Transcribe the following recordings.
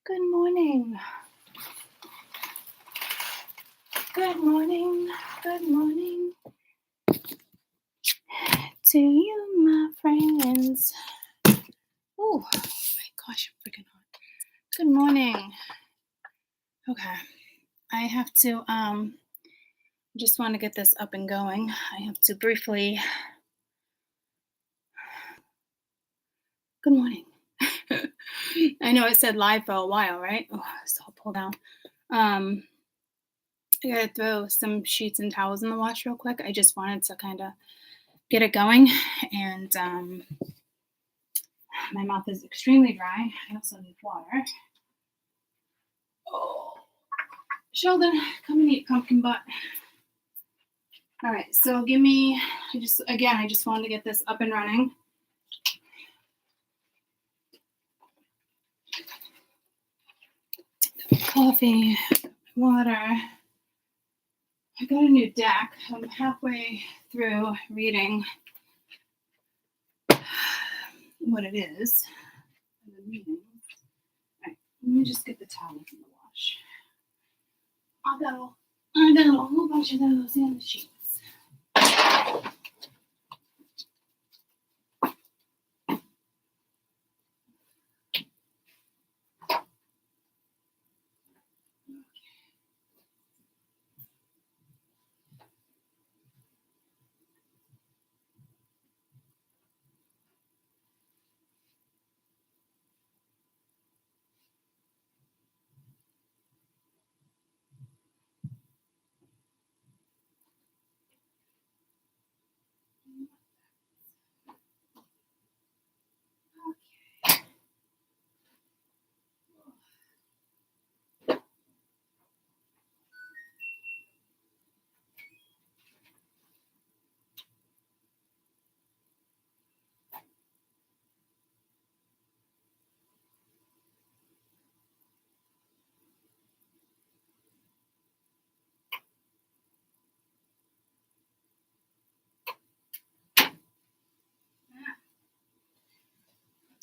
Good morning. Good morning. Good morning to you, my friends. Oh my gosh, I'm freaking hot. Good morning. Okay. I have to just want to get this up and going. I have to briefly. Good morning. I know it said live for a while, right? Oh, so I'll pull down. I gotta throw some sheets and towels in the wash real quick. I just wanted to kind of get it going, and my mouth is extremely dry. I also need water. Oh, Sheldon, come and eat pumpkin butt. All right, so give me. I just wanted to get this up and running. Coffee, water. I got a new deck. I'm halfway through reading what it is. All right, let me just get the towel from the wash. I got a whole bunch of those in the sheets.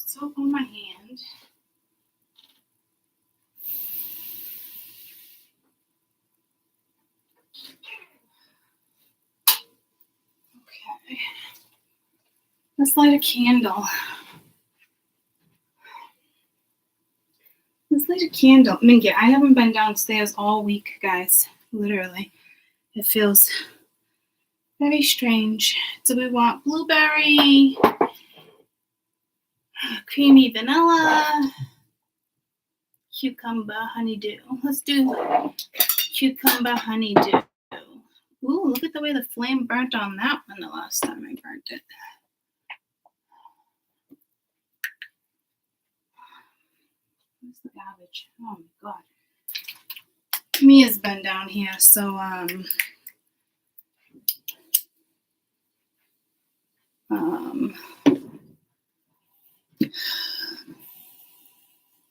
Soap on my hand. Okay. Let's light a candle. Let's light a candle. Mingy, I haven't been downstairs all week, guys. Literally. It feels very strange. So we want blueberry, creamy vanilla, cucumber honeydew. Let's do cucumber honeydew. Ooh, look at the way the flame burnt on that one the last time I burnt it. Where's the garbage? Oh my god. Mia's been down here, so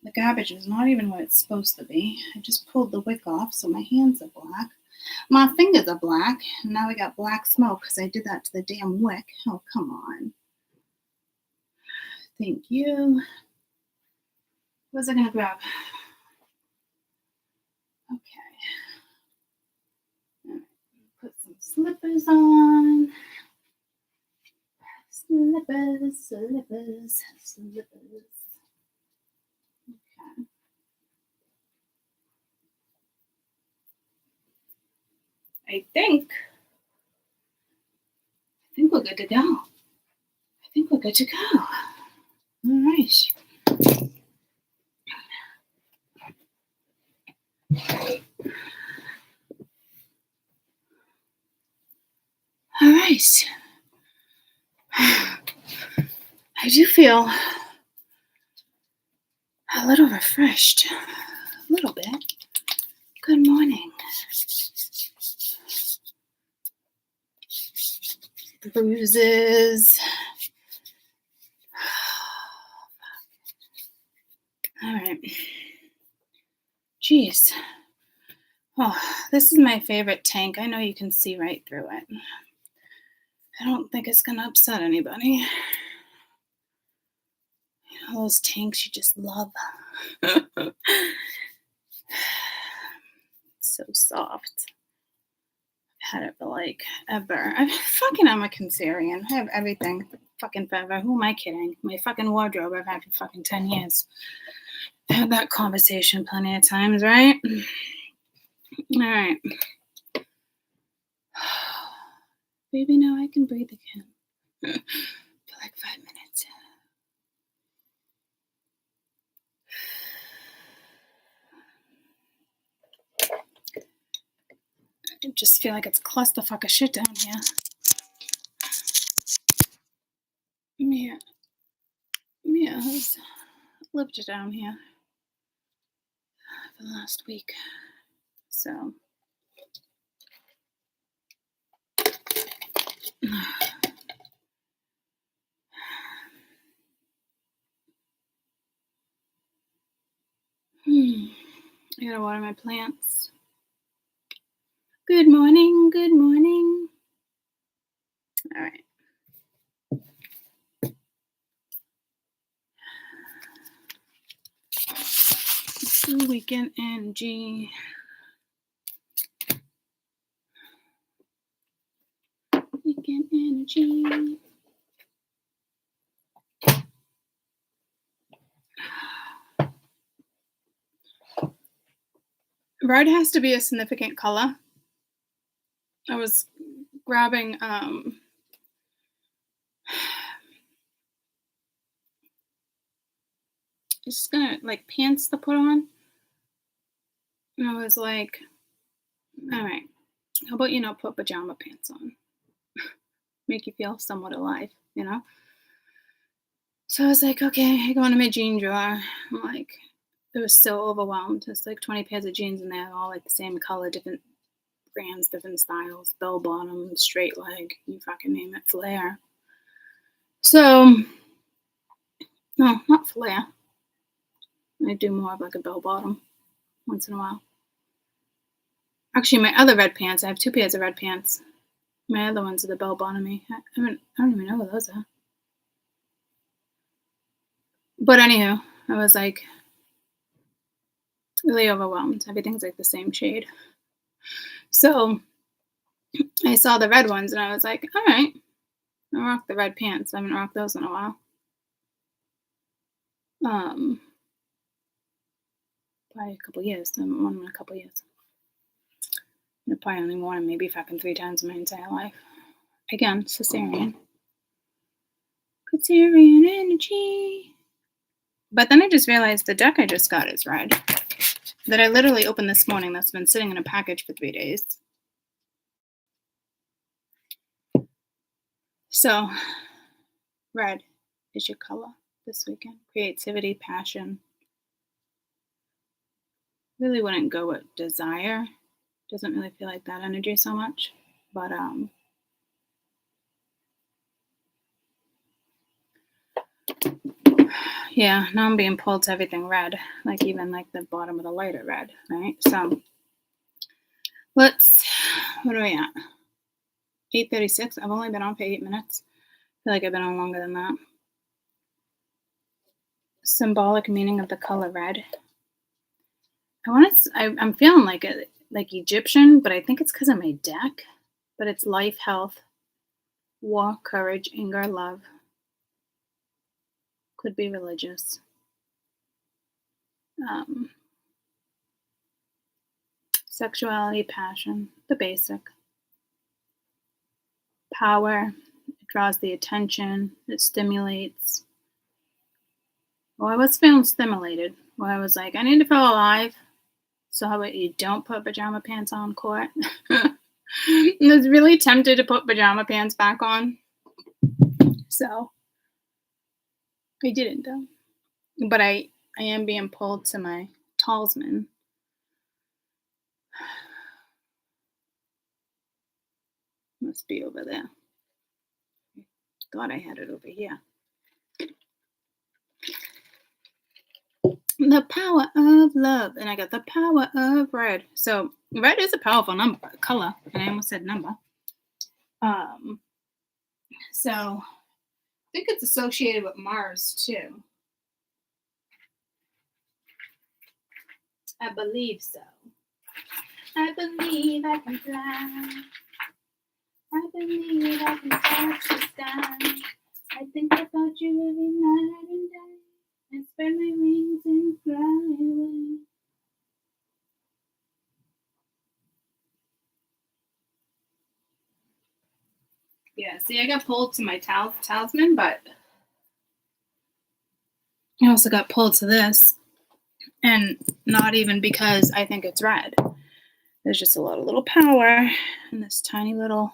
the garbage is not even what it's supposed to be. I just pulled the wick off, so my hands are black. My fingers are black, and now we got black smoke because I did that to the damn wick. Oh, come on. Thank you. What was I going to grab? Okay. Right. Put some slippers on. Slippers. Okay. I think we're good to go. I think we're good to go. All right. All right. I do feel a little refreshed. A little bit. Good morning. Bruises. All right. Jeez. Oh, this is my favorite tank. I know you can see right through it. I don't think it's going to upset anybody. You know, those tanks you just love. So soft. I've had it for like ever. I'm a Cancerian. I have everything fucking forever. Who am I kidding? My fucking wardrobe I've had for fucking 10 years. I had that conversation plenty of times, right? All right. Baby, now I can breathe again. For like 5 minutes. I just feel like it's clusterfuck of shit down here. Mia has lived down here for the last week. So I gotta water my plants. Good morning, good morning. All right. Weekend energy. Weekend energy. Red has to be a significant color. I was grabbing just gonna like pants to put on. And I was like, all right, how about put pajama pants on? Make you feel somewhat alive, So I was like, okay, I go into my jean drawer. I'm like, it was so overwhelmed. There's like 20 pairs of jeans in there, all like the same color, different brands, different styles, bell bottom, straight leg, you fucking name it, flare. So, no, not flare. I do more of like a bell bottom once in a while. Actually, my other red pants, I have 2 pairs of red pants. My other ones are the bell bottomy. I don't even know what those are. But anywho, I was like really overwhelmed. Everything's like the same shade. So I saw the red ones and I was like, all right, I'll rock the red pants. I haven't rocked those in a while. Probably a couple years. I haven't worn them in a couple years. I probably only worn them maybe fucking 3 times in my entire life. Again, Caesarean. Caesarean energy. But then I just realized the deck I just got is red. That I literally opened this morning. That's been sitting in a package for 3 days. So, red is your color this weekend. Creativity, passion. Really wouldn't go with desire. Doesn't really feel like that energy so much. But yeah, now I'm being pulled to everything red. Like even like the bottom of the lighter red, right? So what are we at? 8:36. I've only been on for 8 minutes. I feel like I've been on longer than that. Symbolic meaning of the color red. I'm feeling like Egyptian, but I think it's because of my deck. But it's life, health, war, courage, anger, love. Could be religious. Sexuality, passion, the basic. Power, it draws the attention, it stimulates. Well, I was feeling stimulated. Well, I was like, I need to feel alive. So how about you don't put pajama pants on, Court? I was really tempted to put pajama pants back on. So I didn't though. But I am being pulled to my talisman. Must be over there. Thought I had it over here. The power of love. And I got the power of red. So red is a powerful color. And I almost said number. So I think it's associated with Mars too. I believe so. I believe I can fly. I believe I can touch the sky. I think about you every night and day. I spread my wings and fly away. Yeah, see, I got pulled to my talisman, but I also got pulled to this. And not even because I think it's red. There's just a lot of little power in this tiny little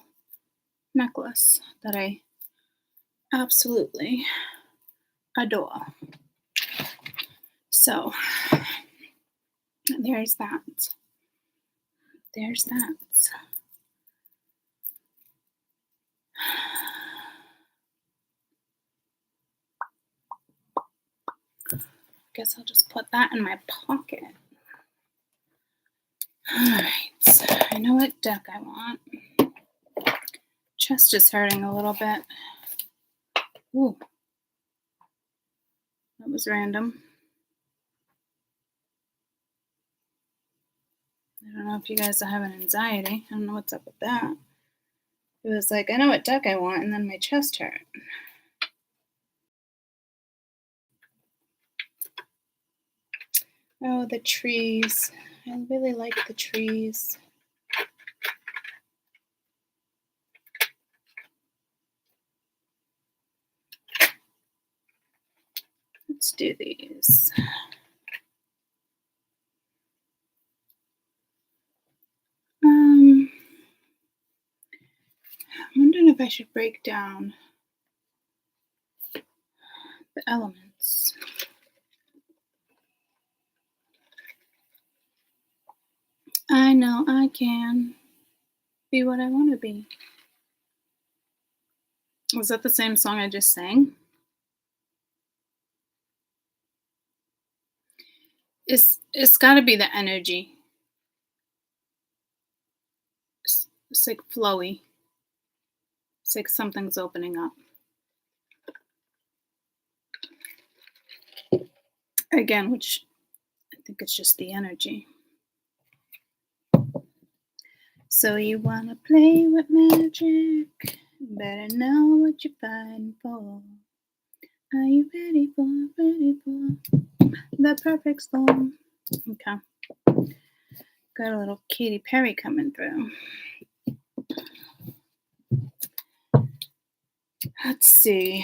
necklace that I absolutely adore. So there's that. There's that. Guess I'll just put that in my pocket. Alright, I know what deck I want. Chest is hurting a little bit. Ooh. That was random. I don't know if you guys are having anxiety. I don't know what's up with that. It was like, I know what deck I want, and then my chest hurt. Oh, the trees. I really like the trees. Let's do these. I'm wondering if I should break down the elements. I know I can be what I want to be. Was that the same song I just sang? It's got to be the energy. It's like flowy. It's like something's opening up. Again, which I think it's just the energy. So you want to play with magic? Better know what you're fighting for. Are you ready for the perfect storm? Okay. Got a little Katy Perry coming through. Let's see.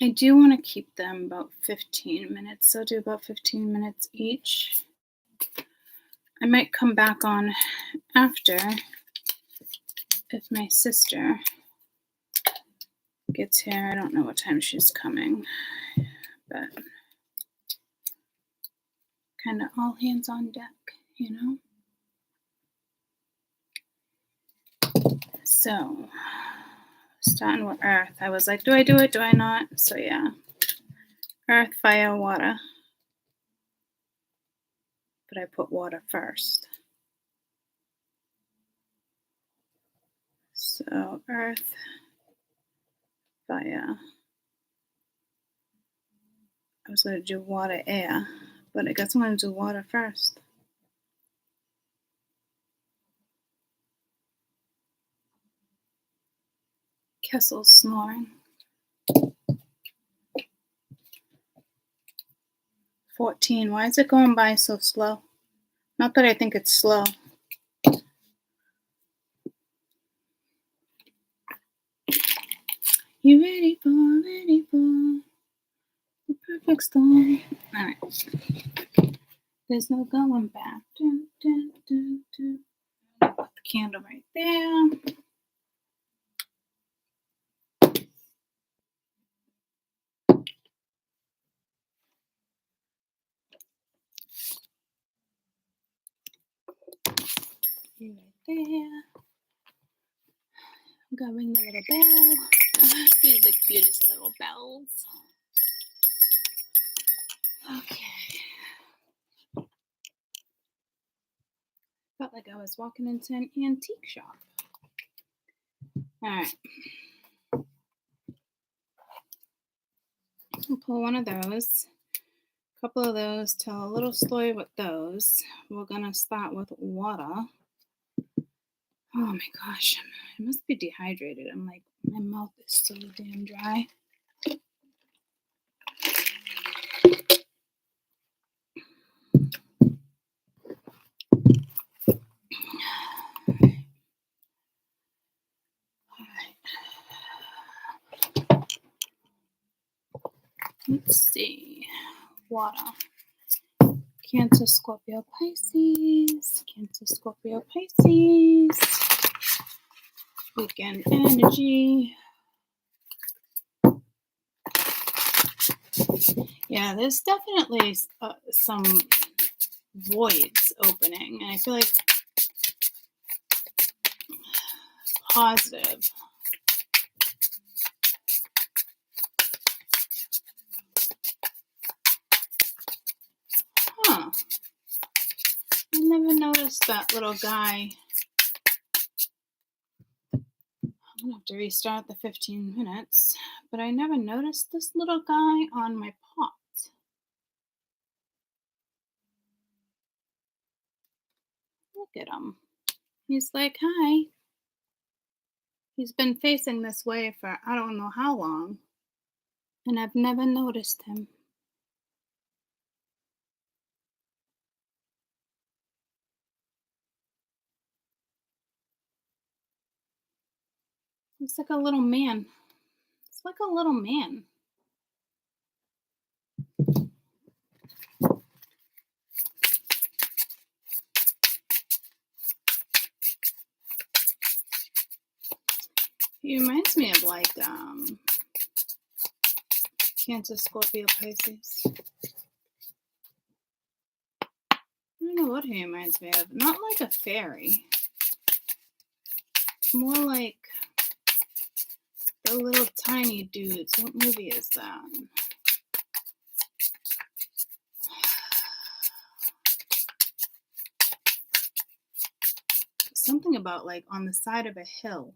I do want to keep them about 15 minutes. So I'll do about 15 minutes each. I might come back on after if my sister gets here. I don't know what time she's coming, but kind of all hands on deck, you know? So, starting with Earth. I was like, do I do it? Do I not? So yeah. Earth, fire, water. But I put water first. So Earth, fire. I was going to do water, air, but I guess I'm going to do water first. Kessel's snoring. 14. Why is it going by so slow? Not that I think it's slow. You ready for the perfect storm? All right. There's no going back. Dun, dun, dun, dun. I'll put the candle right there. Right there. I'm gonna ring the little bell. These are the cutest little bells. Okay. Felt like I was walking into an antique shop. All right. I'll pull one of those. couple of those, tell a little story with those. We're gonna start with water. Oh my gosh, I must be dehydrated. I'm like, my mouth is so damn dry. Let's see. Water. Cancer, Scorpio, Pisces. Cancer, Scorpio, Pisces. Weekend energy. Yeah, there's definitely some voids opening, and I feel like positive. Huh. I never noticed that little guy. I'm gonna have to restart the 15 minutes, but I never noticed this little guy on my pot. Look at him. He's like, hi. He's been facing this way for I don't know how long, and I've never noticed him. It's like a little man. It's like a little man. He reminds me of like Cancer, Scorpio, Pisces. I don't know what he reminds me of. Not like a fairy. More like the little tiny dudes. What movie is that? Something about like on the side of a hill.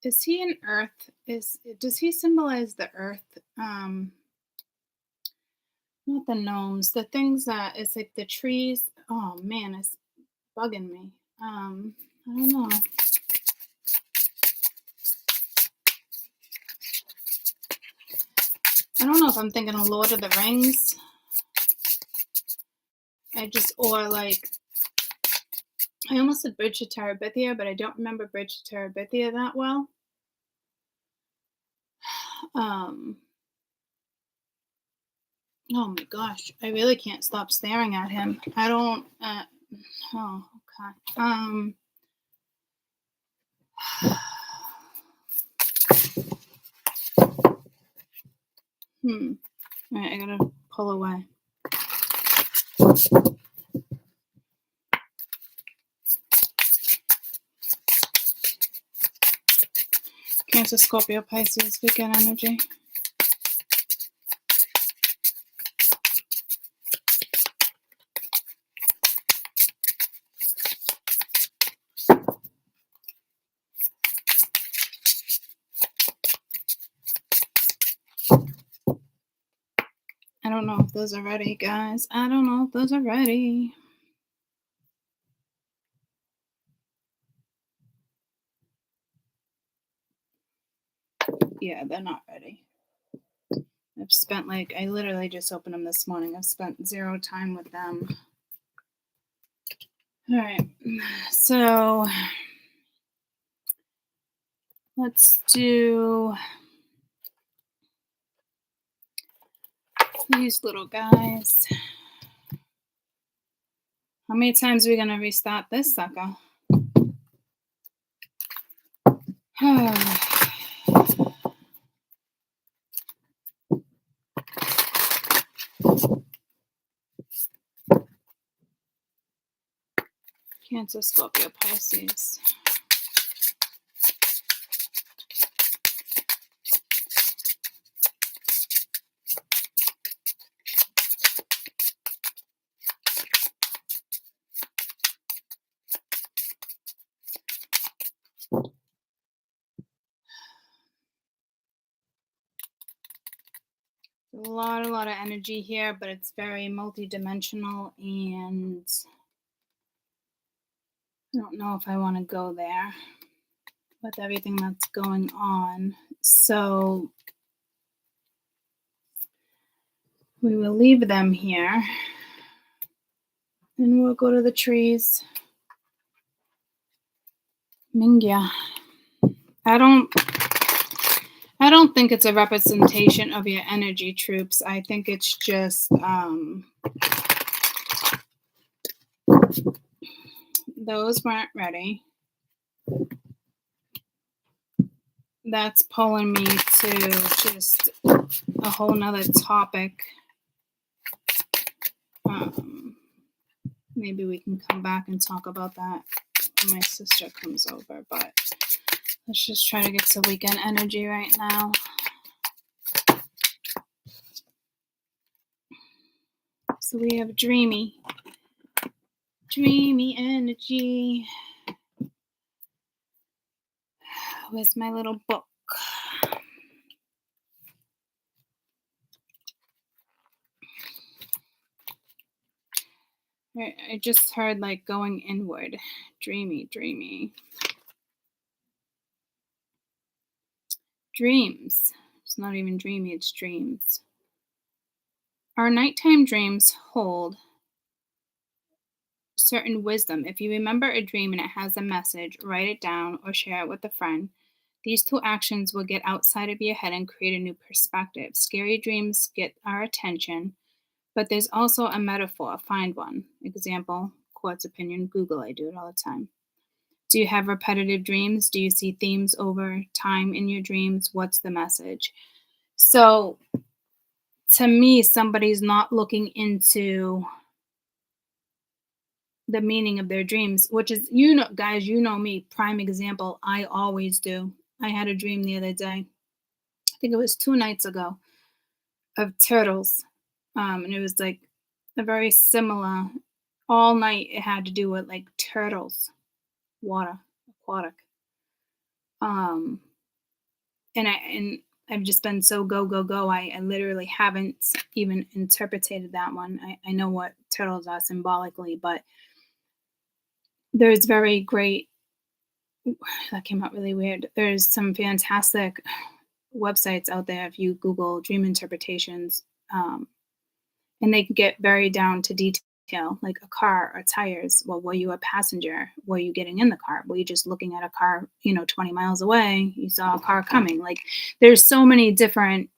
Is he an earth? Does he symbolize the earth? Not the gnomes, the things that it's like the trees. Oh man, it's bugging me. I don't know. I don't know if I'm thinking of Lord of the Rings. Or like, I almost said Bridge to Terabithia, but I don't remember Bridge to Terabithia that well. Oh my gosh, I really can't stop staring at him. I don't, oh, okay. All right, I gotta pull away. Cancer, Scorpio, Pisces, weekend energy. I don't know if those are ready, guys. I don't know if those are ready. Yeah, they're not ready. I've spent I literally just opened them this morning. I've spent 0 time with them. All right, so let's do these little guys. How many times are we gonna restart this sucker? Cancer, Scorpio, Pisces. A lot of energy here, but it's very multi-dimensional, and I don't know if I want to go there with everything that's going on. So we will leave them here, and we'll go to the trees. Mingya. I don't think it's a representation of your energy, troops. I think it's just those weren't ready. That's pulling me to just a whole nother topic. Maybe we can come back and talk about that when my sister comes over, but let's just try to get to weekend energy right now. So we have dreamy energy. Where's my little book? I just heard like going inward. Dreamy. Dreams. It's not even dreamy, it's dreams. Our nighttime dreams hold certain wisdom. If you remember a dream and it has a message, write it down or share it with a friend. These two actions will get outside of your head and create a new perspective. Scary dreams get our attention, but there's also a metaphor. Find one. Example, Quartz opinion, Google. I do it all the time. Do you have repetitive dreams? Do you see themes over time in your dreams? What's the message? So to me, somebody's not looking into the meaning of their dreams, which is, guys, me, prime example. I always do. I had a dream the other day. I think it was 2 nights ago, of turtles. And it was like a very similar, all night it had to do with like turtles, water, aquatic. And I've just been so go. I literally haven't even interpreted that one. I know what turtles are symbolically, but there's very great, that came out really weird. There's some fantastic websites out there if you Google dream interpretations, and they can get very down to detail, like a car or tires. Well, were you a passenger? Were you getting in the car? Were you just looking at a car, 20 miles away? You saw a car coming. Like, there's so many different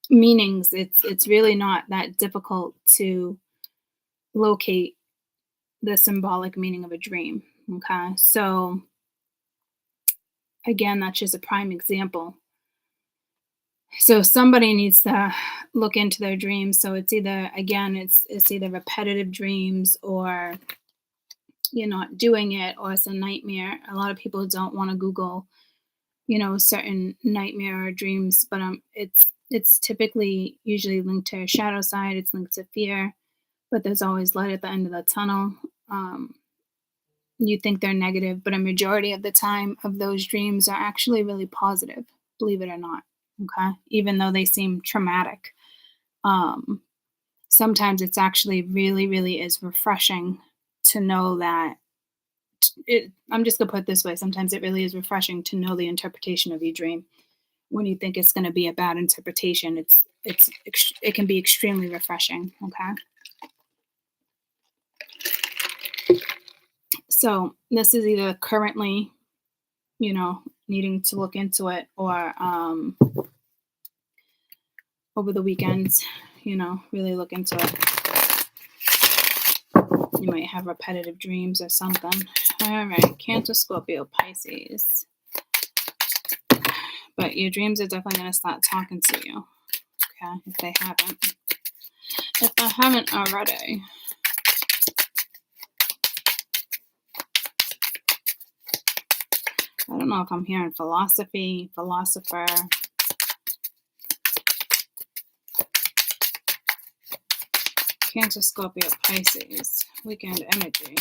meanings. It's really not that difficult to locate the symbolic meaning of a dream. Okay, so again, that's just a prime example. So somebody needs to look into their dreams. So it's either, again, it's either repetitive dreams, or you're not doing it, or it's a nightmare. A lot of people don't want to Google, certain nightmare or dreams, but it's typically usually linked to a shadow side. It's linked to fear, but there's always light at the end of the tunnel. You think they're negative, but a majority of the time of those dreams are actually really positive, believe it or not. Okay, even though they seem traumatic, sometimes it's actually really is refreshing to know that I'm just gonna put it this way. Sometimes it really is refreshing to know the interpretation of your dream. When you think it's going to be a bad interpretation, it can be extremely refreshing. Okay, so this is either currently, needing to look into it, or over the weekends, really look into it. You might have repetitive dreams or something. All right, Cancer, Scorpio, Pisces. But your dreams are definitely going to start talking to you. Okay, if they haven't. If I haven't already. I don't know if I'm hearing philosophy, philosopher. Cancer, Scorpio, Pisces. Weekend energy.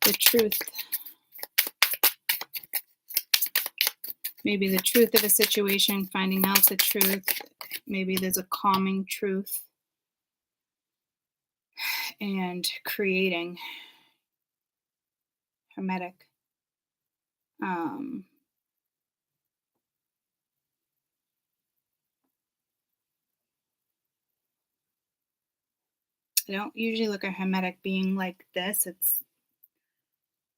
The truth. Maybe the truth of a situation, finding out the truth. Maybe there's a calming truth and creating hermetic. I don't usually look at hermetic being like this.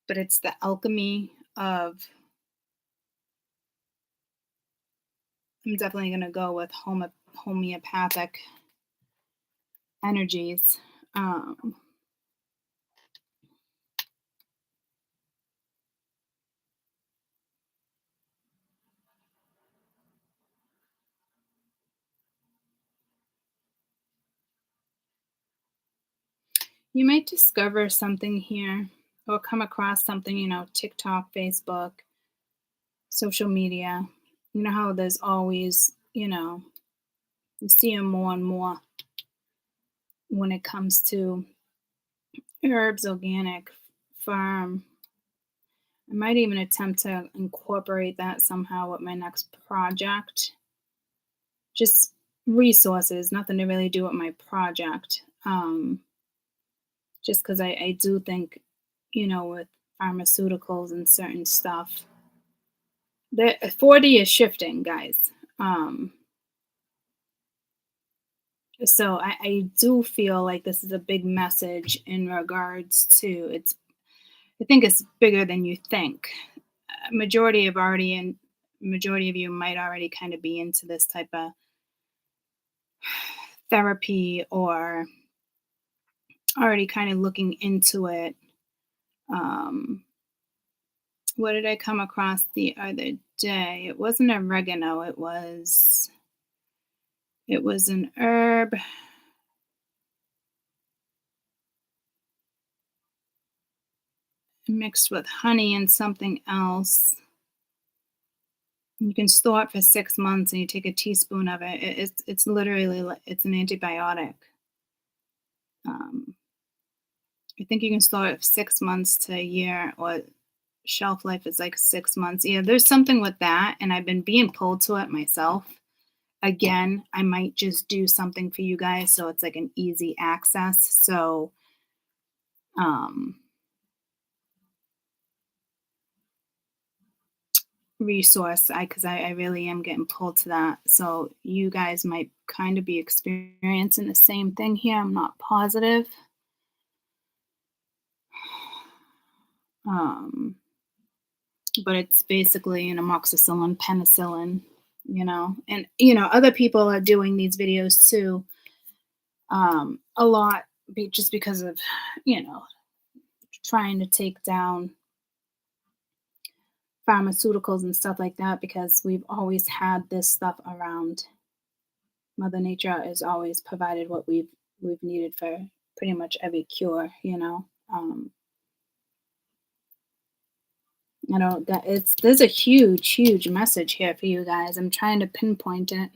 But it's the alchemy of. I'm definitely gonna go with homeopathic energies. You might discover something here or come across something, TikTok, Facebook, social media. You know how there's always, you see them more and more when it comes to herbs, organic, farm. I might even attempt to incorporate that somehow with my next project. Just resources, nothing to really do with my project. Just because I do think, with pharmaceuticals and certain stuff, the 4D is shifting, guys. So I do feel like this is a big message in regards to it's. I think it's bigger than you think. Majority of you might already kind of be into this type of therapy or already kind of looking into it. What did I come across the other day? It wasn't oregano. It was an herb. Mixed with honey and something else. You can store it for 6 months, and you take a teaspoon of it. It's literally it's an antibiotic. I think you can store it for 6 months to a year, or shelf life is like 6 months. Yeah, there's something with that, and I've been being pulled to it myself. Again, I might just do something for you guys so it's like an easy access. So, resource, because I really am getting pulled to that. So you guys might kind of be experiencing the same thing here. I'm not positive. But it's basically an amoxicillin, penicillin, and other people are doing these videos too. A lot, just because of trying to take down pharmaceuticals and stuff like that, because we've always had this stuff around. Mother Nature has always provided what we've needed for pretty much every cure. There's a huge message here for you guys. I'm trying to pinpoint it.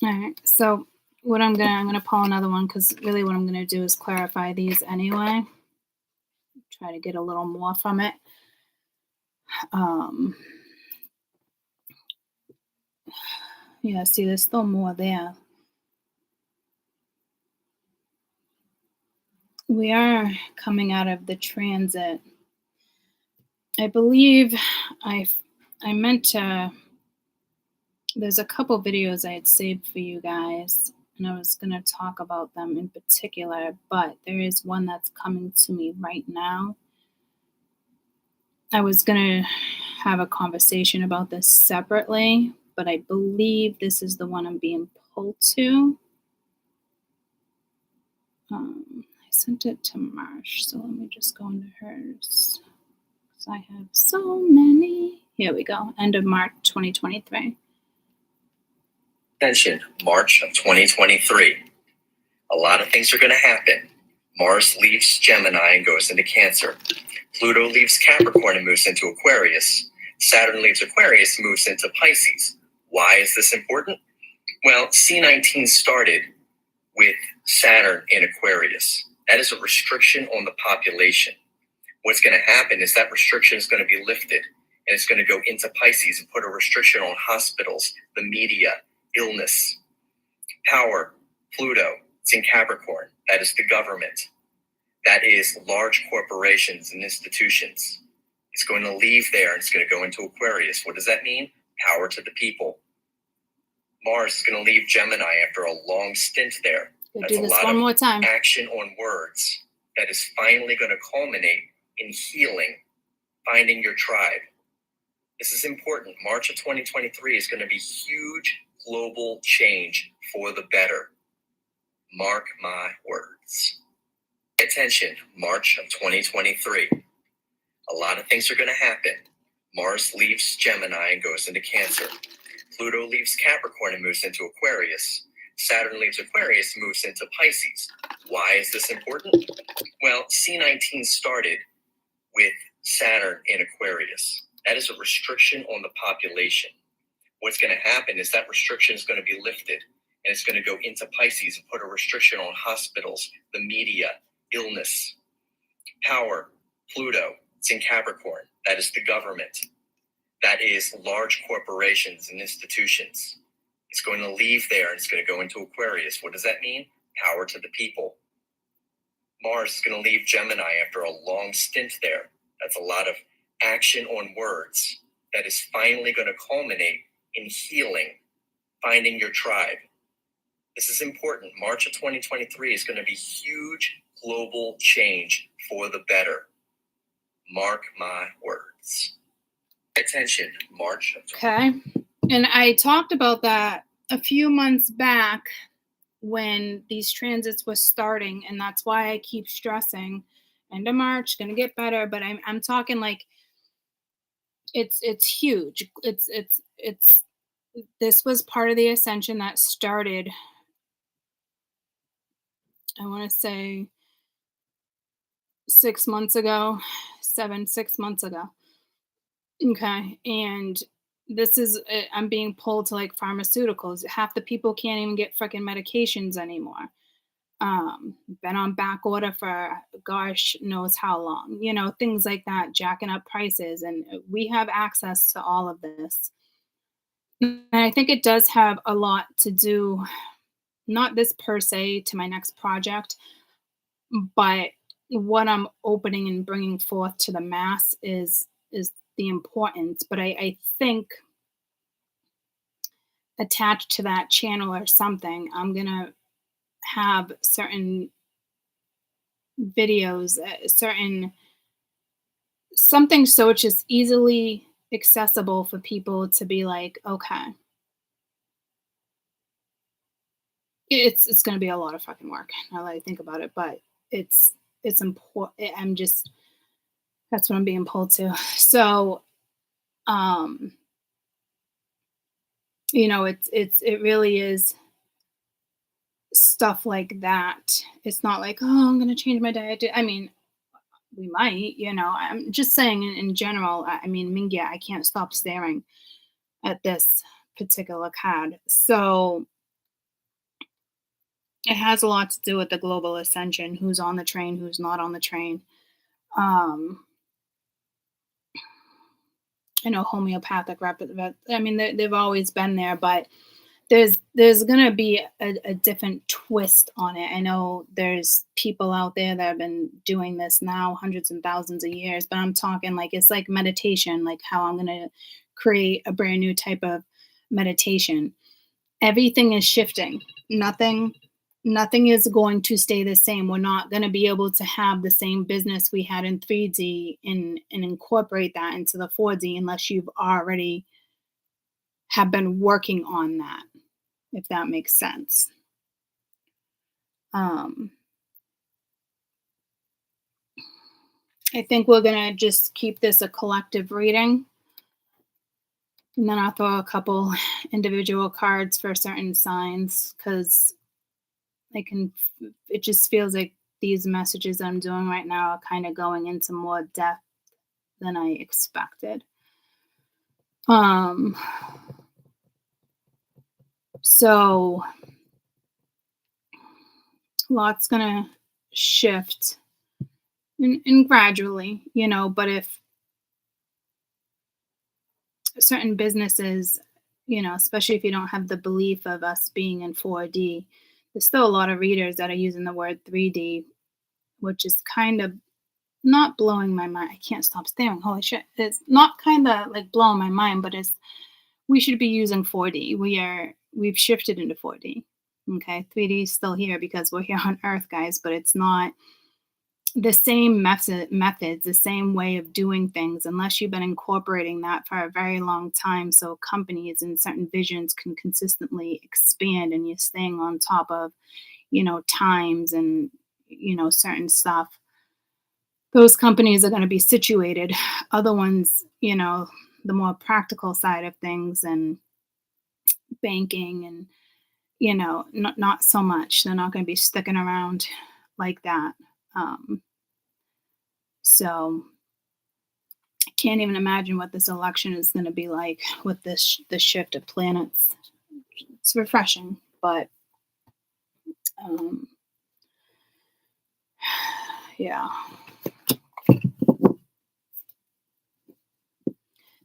All right, so what I'm gonna pull another one, because really what I'm gonna do is clarify these anyway. Try to get a little more from it. Yeah, see, there's still more there. We are coming out of the transit. I believe I meant to. There's a couple videos I had saved for you guys, and I was going to talk about them in particular, but there is one that's coming to me right now. I was going to have a conversation about this separately, but I believe this is the one I'm being pulled to. I sent it to Marsh, so let me just go into hers, because I have so many. Here we go. End of March 2023. Mentioned March of 2023. A lot of things are going to happen. Mars leaves Gemini and goes into Cancer. Pluto leaves Capricorn and moves into Aquarius. Saturn leaves Aquarius and moves into Pisces. Why is this important? Well, C19 started with Saturn in Aquarius. That is a restriction on the population. What's going to happen is that restriction is going to be lifted, and it's going to go into Pisces and put a restriction on hospitals, the media, illness, power. Pluto, it's in Capricorn. That is the government. That is large corporations and institutions. It's going to leave there and it's going to go into Aquarius. What does that mean? Power to the people. Mars is going to leave Gemini after a long stint there. That's do this one more time. Action on words that is finally going to culminate in healing, finding your tribe. This is important. March of 2023 is going to be huge global change for the better. Mark my words. Pay attention, March of 2023. A lot of things are going to happen. Mars leaves Gemini and goes into Cancer. Pluto leaves Capricorn and moves into Aquarius. Saturn leaves Aquarius and moves into Pisces. Why is this important? Well, C19 started with Saturn in Aquarius. That is a restriction on the population. What's going to happen is that restriction is going to be lifted, and it's going to go into Pisces and put a restriction on hospitals, the media, illness, power. Pluto, it's in Capricorn. That is the government. That is large corporations and institutions. It's going to leave there and it's going to go into Aquarius. What does that mean? Power to the people. Mars is going to leave Gemini after a long stint there. That's a lot of action on words that is finally going to culminate in healing, finding your tribe. This is important. March of 2023 is going to be huge global change for the better. Mark my words. Attention, March of 2023. Okay. And I talked about that a few months back when these transits were starting, and that's why I keep stressing end of March, gonna get better. But I'm talking like it's huge. It's this was part of the ascension that started, I want to say 6 months ago, 6 months ago. Okay. And this is, I'm being pulled to like pharmaceuticals. Half the people can't even get freaking medications anymore. Been on back order for gosh knows how long, things like that, jacking up prices. And we have access to all of this. And I think it does have a lot to do, not this per se to my next project, but what I'm opening and bringing forth to the mass is the importance. But I think attached to that channel or something, I'm gonna have certain videos, certain something so it's just easily accessible for people to be like, okay, it's going to be a lot of fucking work now that I think about it, but it's important. That's what I'm being pulled to. So it really is stuff like that. It's not like, oh, I'm going to change my diet. I mean, we might, I'm just saying in general. I mean, Mingya, I can't stop staring at this particular card. So it has a lot to do with the global ascension, who's on the train, who's not on the train. I know homeopathic I mean, they've always been there, but there's going to be a different twist on it. I know there's people out there that have been doing this now hundreds and thousands of years, but I'm talking like it's like meditation, like how I'm going to create a brand new type of meditation. Everything is shifting. Nothing is going to stay the same. We're not going to be able to have the same business we had in 3D and incorporate that into the 4D unless you've already have been working on that, if that makes sense. I think we're going to just keep this a collective reading. And then I'll throw a couple individual cards for certain signs because it just feels like these messages I'm doing right now are kind of going into more depth than I expected. Um, so lots gonna shift and gradually, but if certain businesses, especially if you don't have the belief of us being in 4D, there's still a lot of readers that are using the word 3D, which is kind of not blowing my mind. I can't stop staring. Holy shit. It's not kind of like blowing my mind, but we should be using 4D. We've shifted into 4D. Okay. 3D is still here because we're here on Earth, guys, but it's not the same methods, the same way of doing things, unless you've been incorporating that for a very long time. So companies and certain visions can consistently expand and you're staying on top of, times and, certain stuff. Those companies are going to be situated. Other ones, the more practical side of things and banking and, not so much. They're not going to be sticking around like that. So I can't even imagine what this election is going to be like with the shift of planets. It's refreshing, but um, yeah.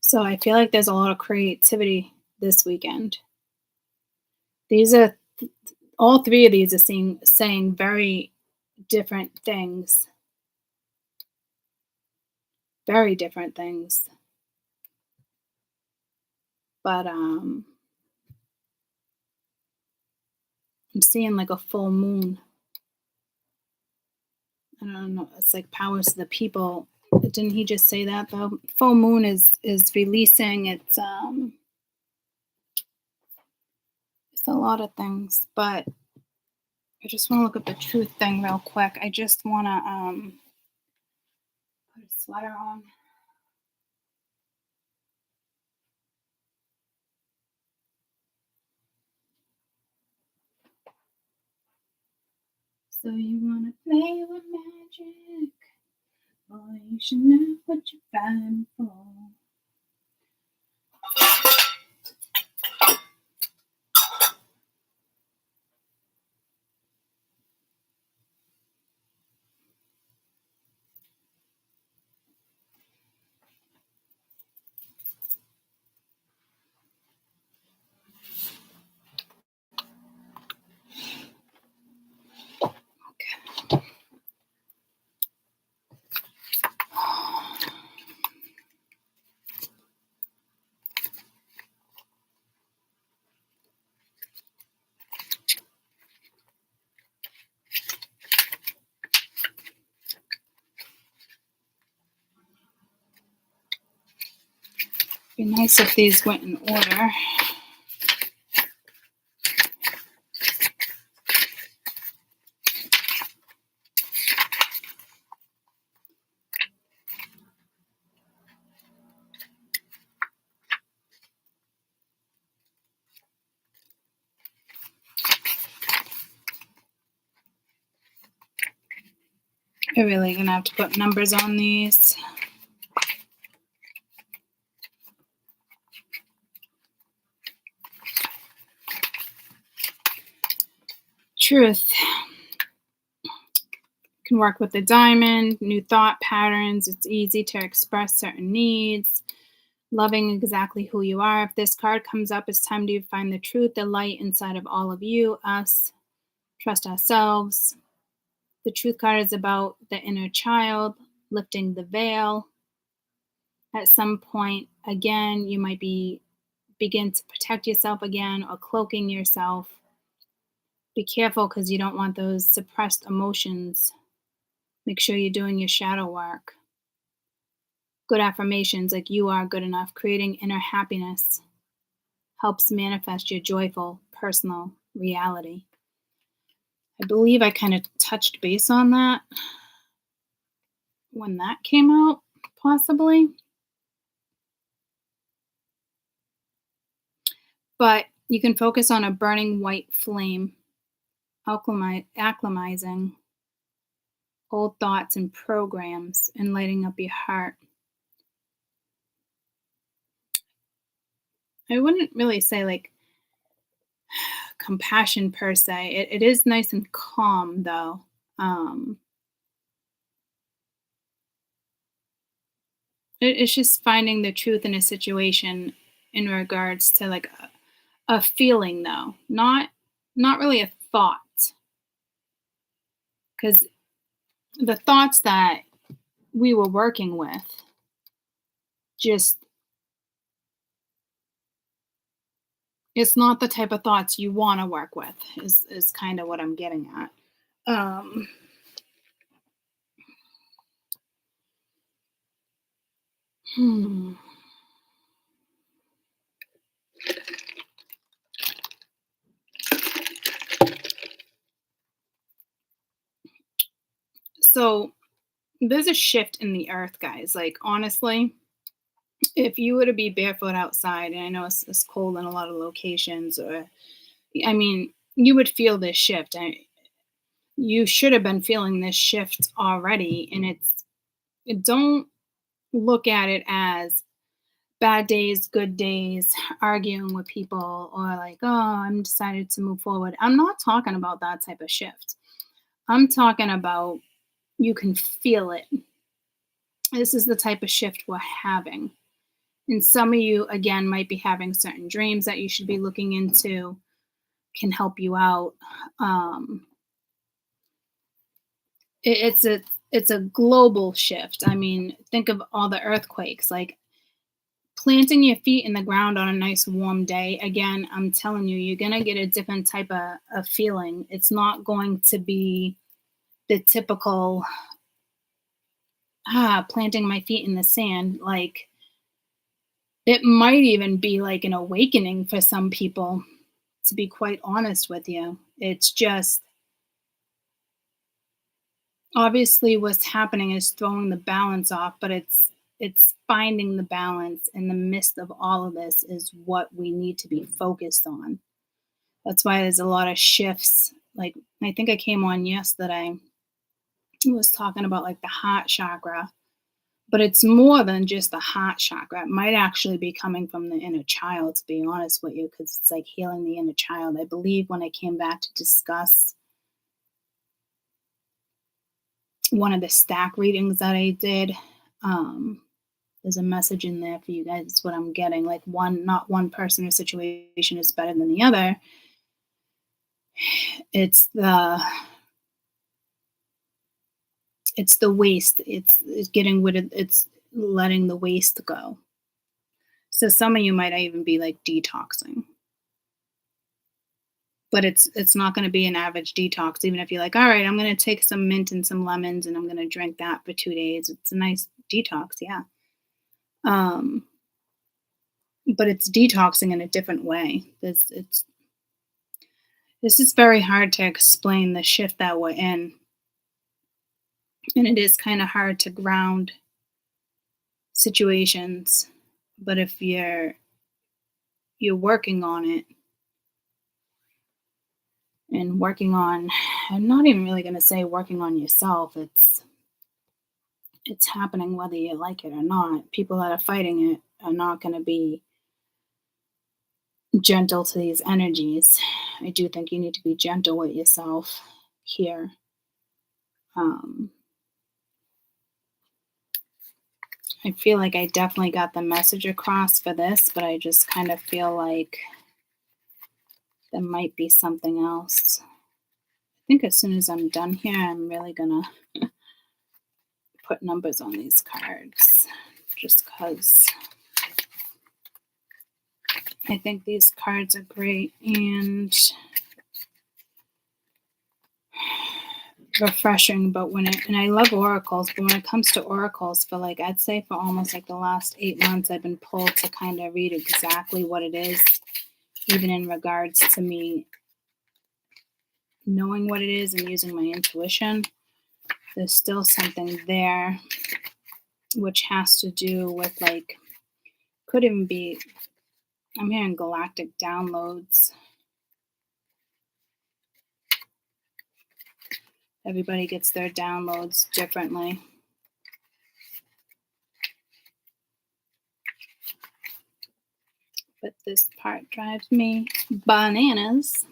So I feel like there's a lot of creativity this weekend. These are all three of these are saying very different things. Very different things. But I'm seeing like a full moon. I don't know. It's like powers to the people. Didn't he just say that though? Full moon is releasing it's a lot of things, but I just want to look at the truth thing real quick. I just want to put a sweater on. So you want to play with magic? Boy, you should know what you're fighting for. Be nice if these went in order. We're really gonna have to put numbers on these. Truth. Can work with the diamond, new thought patterns. It's easy to express certain needs. Loving exactly who you are. If this card comes up, it's time to find the truth, the light inside of all of you, us. Trust ourselves. The truth card is about the inner child, lifting the veil. At some point, again, you might begin to protect yourself again or cloaking yourself. Be careful because you don't want those suppressed emotions. Make sure you're doing your shadow work. Good affirmations like you are good enough, creating inner happiness helps manifest your joyful personal reality. I believe I kind of touched base on that when that came out, possibly. But you can focus on a burning white flame, acclimatizing old thoughts and programs and lighting up your heart. I wouldn't really say like compassion per se. It is nice and calm though. Um, it's just finding the truth in a situation in regards to like a feeling though, not really a thought, because the thoughts that we were working with just it's not the type of thoughts you want to work with is kind of what I'm getting at. Um, hmm. So there's a shift in the earth, guys. Like honestly, if you were to be barefoot outside, and I know it's cold in a lot of locations, or I mean, you would feel this shift. You should have been feeling this shift already, and don't look at it as bad days, good days, arguing with people, or like, oh, I'm decided to move forward. I'm not talking about that type of shift. I'm talking about you can feel it. This is the type of shift we're having. And some of you, again, might be having certain dreams that you should be looking into, can help you out. Um, it's a global shift. I mean, think of all the earthquakes. Like planting your feet in the ground on a nice warm day, again, I'm telling you, you're going to get a different type of feeling. It's not going to be the typical planting my feet in the sand. Like it might even be like an awakening for some people, to be quite honest with you. It's just obviously what's happening is throwing the balance off, but it's finding the balance in the midst of all of this is what we need to be focused on. That's why there's a lot of shifts. Like I think I came on yesterday, was talking about like the heart chakra, but it's more than just the heart chakra. It might actually be coming from the inner child, to be honest with you, because it's like healing the inner child. I believe when I came back to discuss one of the stack readings that I did, um, there's a message in there for you guys. It's what I'm getting. Like not one person or situation is better than the other. It's the waste. It's getting rid of it's letting the waste go. So some of you might even be like detoxing. But it's not gonna be an average detox, even if you're like, "All right, I'm gonna take some mint and some lemons, and I'm gonna drink that for 2 days." It's a nice detox, yeah. Um, but it's detoxing in a different way. This is very hard to explain the shift that we're in, and it is kinda hard to ground situations, but if you're working on it and working on I'm not even really gonna say working on yourself, it's happening whether you like it or not. People that are fighting it are not going to be gentle to these energies. I do think you need to be gentle with yourself here. Um, I feel like I definitely got the message across for this, but I just kind of feel like there might be something else. I think as soon as I'm done here, I'm really going to put numbers on these cards just because I think these cards are great and refreshing. But and I love oracles, but when it comes to oracles, for like I'd say for almost like the last 8 months, I've been pulled to kind of read exactly what it is, even in regards to me knowing what it is and using my intuition. There's still something there which has to do with like could even be I'm hearing galactic downloads. Everybody gets their downloads differently. But this part drives me bananas.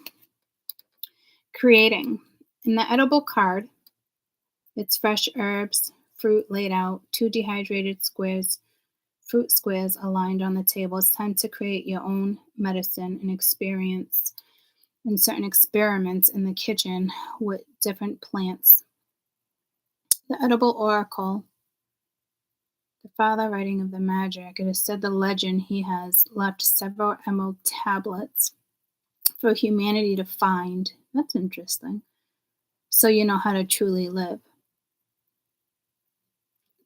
Creating. In the edible card, it's fresh herbs, fruit laid out, 2 dehydrated squares, fruit squares aligned on the table. It's time to create your own medicine and experience in certain experiments in the kitchen with different plants. The edible oracle, the father writing of the magic, it is said the legend he has left several emerald tablets for humanity to find. That's interesting. So you know how to truly live.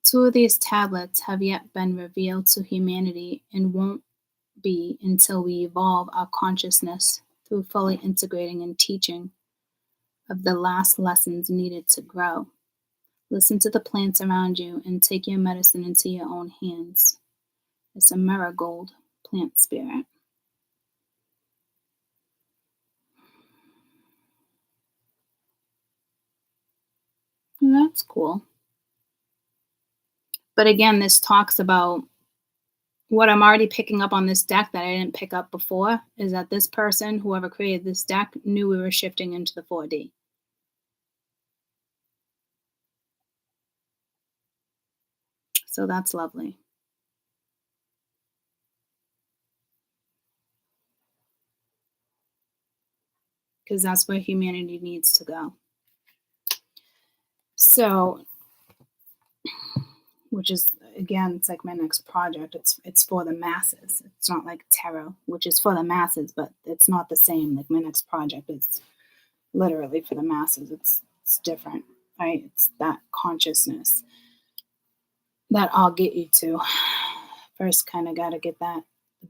2 of these tablets have yet been revealed to humanity and won't be until we evolve our consciousness through fully integrating and teaching of the last lessons needed to grow. Listen to the plants around you and take your medicine into your own hands. It's a marigold plant spirit. And that's cool. But again, this talks about what I'm already picking up on this deck that I didn't pick up before is that this person, whoever created this deck, knew we were shifting into the 4D. So that's lovely. Because that's where humanity needs to go. So, which is, again, it's like my next project. It's for the masses. It's not like tarot, which is for the masses, but it's not the same. Like my next project is literally for the masses. It's different, right? It's that consciousness that I'll get you to. First, kind of got to get that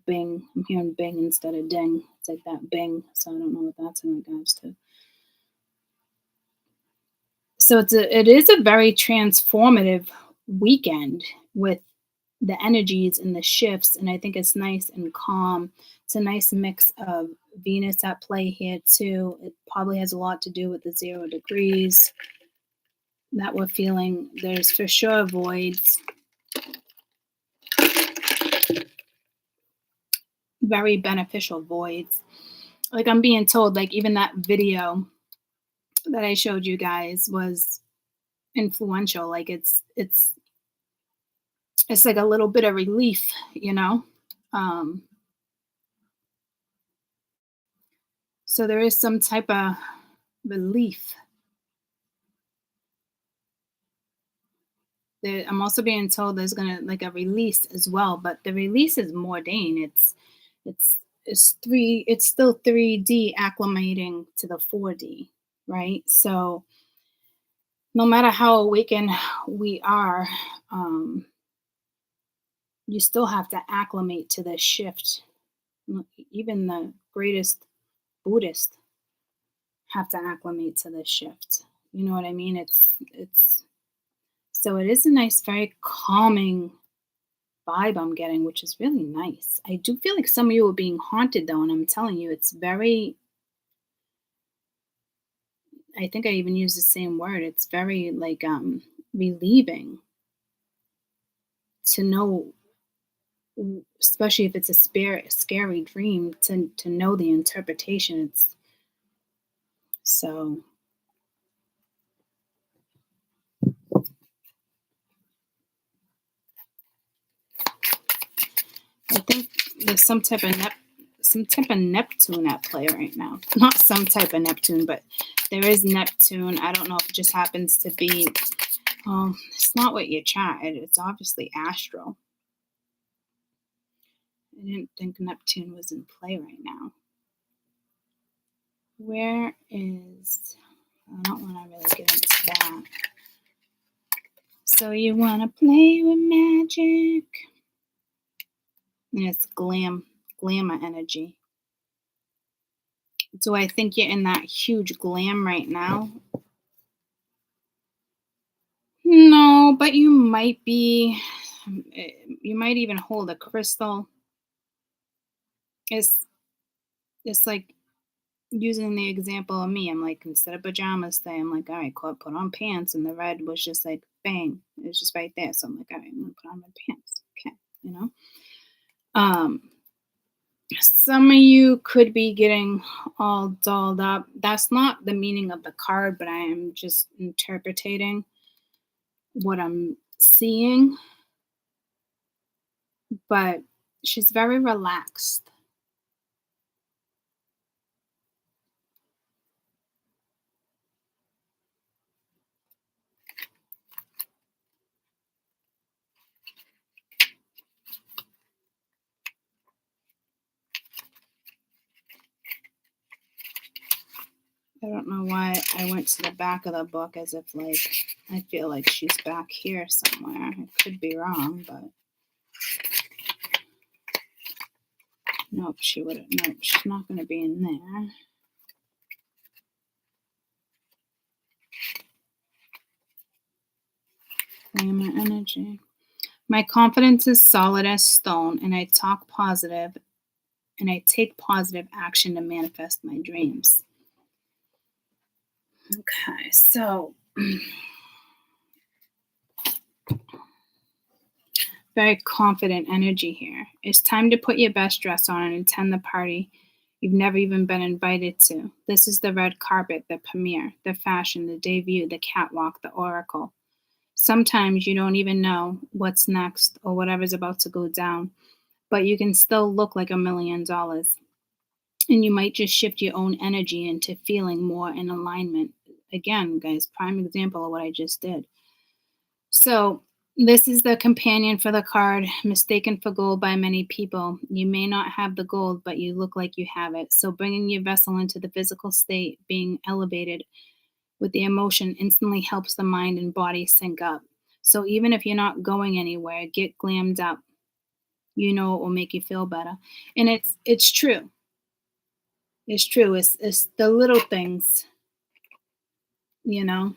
bing. I'm hearing bing instead of ding. It's like that bing. So I don't know what that's in regards to. So it is a very transformative weekend with the energies and the shifts, and I think it's nice and calm. It's a nice mix of Venus at play here too. It probably has a lot to do with the 0 degrees that we're feeling. There's for sure voids. Very beneficial voids. Like I'm being told, like even that video that I showed you guys was influential. Like it's like a little bit of relief, you know. So there is some type of relief. I'm also being told there's gonna like a release as well, but the release is more Dane. It's still 3D acclimating to the 4D, right? So no matter how awakened we are, you still have to acclimate to this shift. Even the greatest Buddhist have to acclimate to this shift. You know what I mean? It's so it is a nice, very calming vibe I'm getting, which is really nice. I do feel like some of you are being haunted though, and I'm telling you, it's very, I think I even use the same word. It's very like relieving to know, especially if it's a scary dream, to know the interpretation. It's so I think there's some type of Neptune at play right now. Not some type of Neptune, but there is Neptune. I don't know if it just happens to be. It's not what you chart. It's obviously astral. I didn't think Neptune was in play right now. Where is? I don't want to really get into that. So you want to play with magic? And it's glamour energy. Do I think you're in that huge glam right now? No, but you might be. You might even hold a crystal. It's like using the example of me, I'm like, instead of pajamas today, I'm like, all right, cool, put on pants. And the red was just like, bang, it was just right there. So I'm like, all right, I'm going to put on my pants. Okay. You know? Um, some of you could be getting all dolled up. That's not the meaning of the card, but I am just interpreting what I'm seeing. But she's very relaxed. I don't know why I went to the back of the book as if like I feel like she's back here somewhere. I could be wrong, but nope, she wouldn't. Nope, she's not going to be in there. Claim my energy. My confidence is solid as stone, and I talk positive, and I take positive action to manifest my dreams. Okay, so very confident energy here. It's time to put your best dress on and attend the party you've never even been invited to. This is the red carpet, the premiere, the fashion, the debut, the catwalk, the oracle. Sometimes you don't even know what's next or whatever's about to go down, but you can still look like $1,000,000. And you might just shift your own energy into feeling more in alignment. Again, guys, prime example of what I just did. So, this is the companion for the card, mistaken for gold by many people. You may not have the gold, but you look like you have it. So, bringing your vessel into the physical state, being elevated with the emotion, instantly helps the mind and body sync up. So, even if you're not going anywhere, get glammed up. You know it will make you feel better, and it's true. It's true. It's the little things, you know.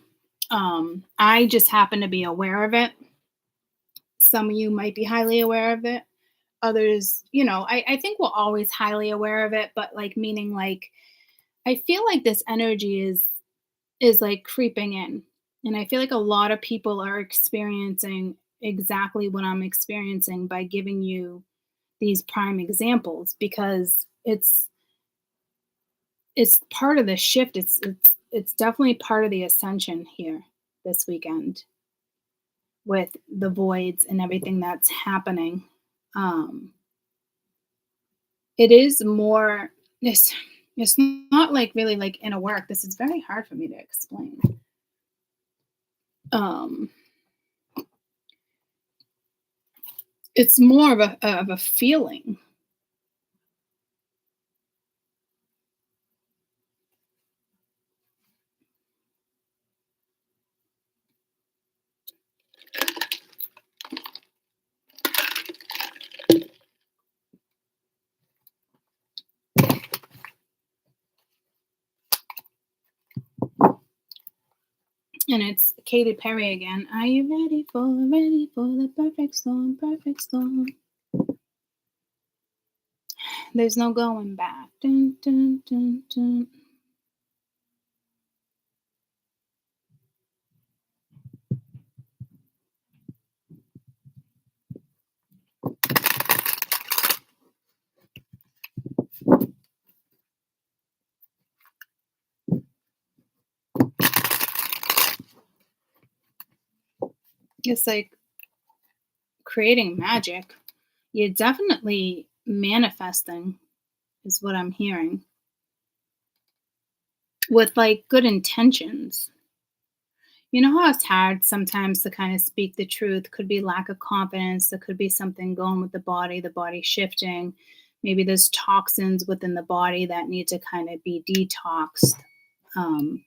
I just happen to be aware of it. Some of you might be highly aware of it. Others, I think we're always highly aware of it, but like meaning like I feel like this energy is like creeping in. And I feel like a lot of people are experiencing exactly what I'm experiencing by giving you these prime examples because it's part of the shift. It's definitely part of the ascension here this weekend with the voids and everything that's happening. Um, it is more it's not like really like in a work. This is very hard for me to explain. Um, it's more of a feeling. And it's Katy Perry again. Are you ready for the perfect storm? Perfect storm. There's no going back. Dun, dun, dun, dun. It's like creating magic. You're definitely manifesting, is what I'm hearing, with like good intentions. You know how it's hard sometimes to kind of speak the truth? Could be lack of confidence. There could be something going with the body shifting. Maybe there's toxins within the body that need to kind of be detoxed. Um,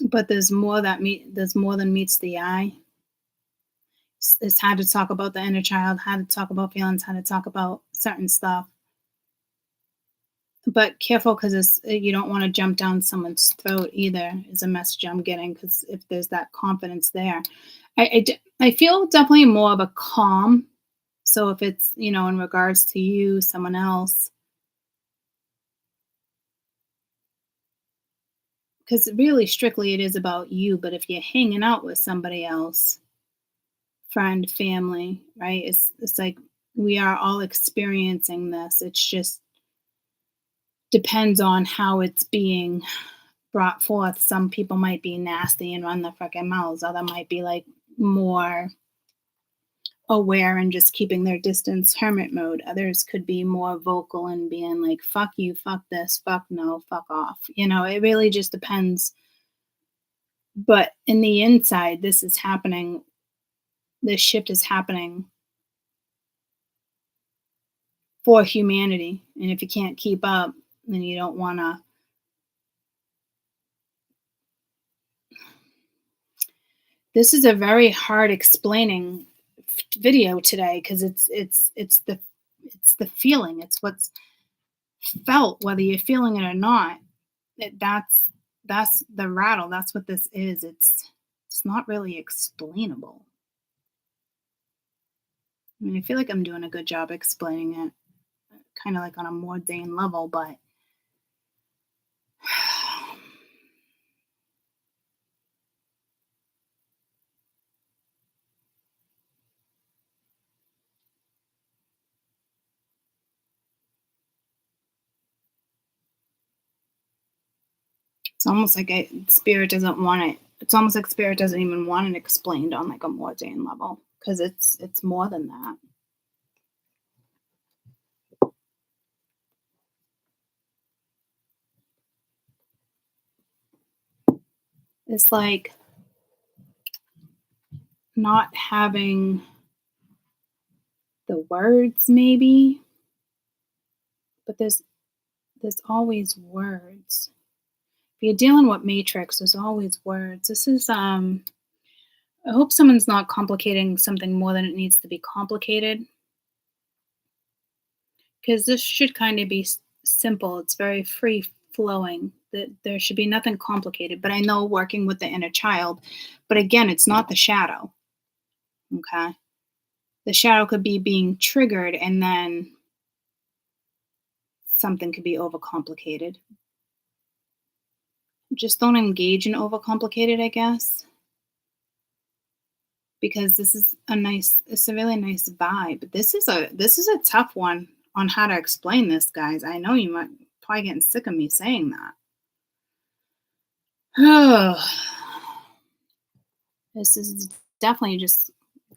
but there's more than meets the eye. It's hard to talk about the inner child, how to talk about feelings, how to talk about certain stuff. but careful because you don't want to jump down someone's throat either. Is a message I'm getting because if there's that confidence there, I feel definitely more of a calm. So if it's in regards to you, someone else, because really strictly it is about you. But if you're hanging out with somebody else, friend, family, right? It's like we are all experiencing this. It's just depends on how it's being brought forth. Some people might be nasty and run their fucking mouths. Other might be like more aware and just keeping their distance, hermit mode. Others could be more vocal and being like, fuck you, fuck this, fuck no, fuck off. It really just depends. But in the inside, this is happening. This shift is happening for humanity. And if you can't keep up, then you don't want to. This is a very hard explaining video today because it's the feeling. It's what's felt, whether you're feeling it or not. That's the rattle. That's what this is. It's not really explainable. I mean, I feel like I'm doing a good job explaining it, kind of like on a mundane level, but it's almost like spirit doesn't want it. It's almost like spirit doesn't even want it explained on like a mundane level because it's more than that. It's like not having the words maybe, but there's always words. If you're dealing with matrix, there's always words. This is I hope someone's not complicating something more than it needs to be complicated because this should kind of be simple. It's very free flowing. That there should be nothing complicated. But I know working with the inner child, but again, it's not the shadow. Okay. The shadow could be being triggered and then something could be overcomplicated. Just don't engage in overcomplicated, I guess. Because it's a really nice vibe. This is a tough one on how to explain this, guys. I know you might probably getting sick of me saying that. This is definitely just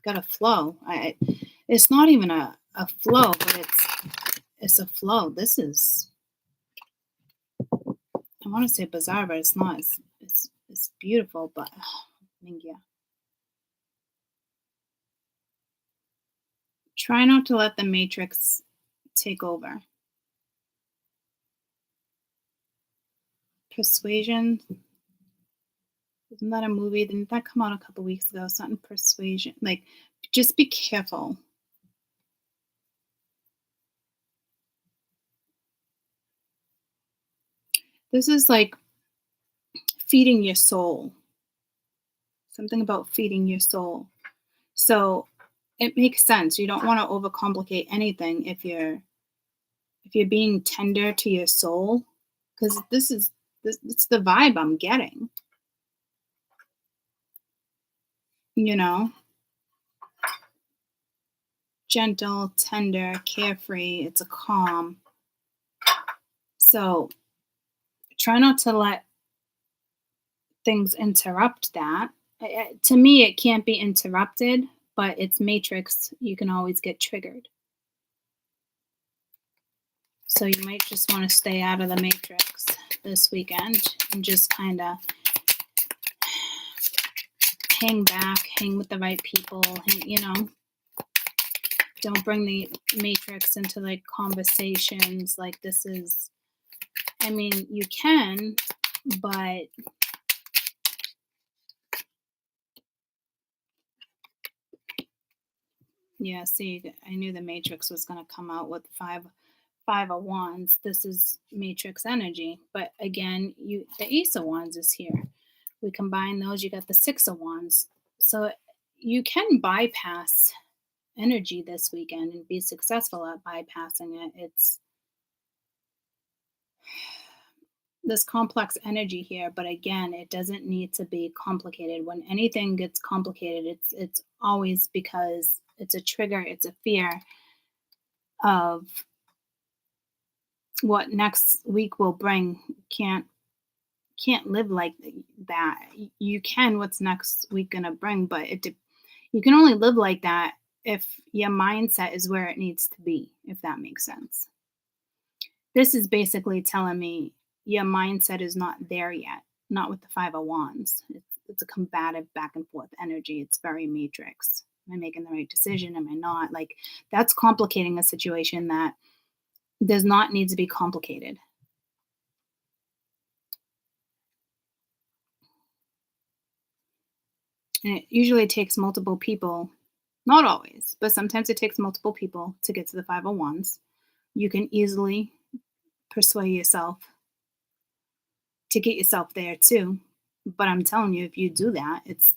got a flow. It's not even a flow, but it's a flow. This is, I want to say bizarre, but it's not. It's beautiful, but yeah. Try not to let the matrix take over. Persuasion. Isn't that a movie? Didn't that come out a couple weeks ago? Something persuasion. Like, just be careful. This is like feeding your soul. Something about feeding your soul. So it makes sense. You don't want to overcomplicate anything if you're being tender to your soul, because it's the vibe I'm getting. Gentle, tender, carefree. It's a calm. So try not to let things interrupt that. To me, it can't be interrupted, but it's matrix. You can always get triggered. So you might just want to stay out of the matrix this weekend and just kind of hang back, hang with the right people, don't bring the matrix into like conversations like this is, I mean, you can, but yeah, see, I knew the matrix was going to come out with Five of Wands. This is matrix energy. But again, the Ace of Wands is here. We combine those, you got the Six of Wands. So you can bypass energy this weekend and be successful at bypassing it. It's this complex energy here, but again, it doesn't need to be complicated. When anything gets complicated, it's always because it's a trigger, it's a fear of what next week will bring. Can't live like that. You can, what's next week gonna bring, but you can only live like that if your mindset is where it needs to be, if that makes sense. This is basically telling me your mindset is not there yet, not with the Five of Wands. It's a combative back and forth energy. It's very matrix. Am I making the right decision? Am I not? Like, that's complicating a situation that does not need to be complicated. And it usually takes multiple people, not always, but sometimes it takes multiple people to get to the Five of Wands. You can easily persuade yourself to get yourself there too. But I'm telling you, if you do that, it's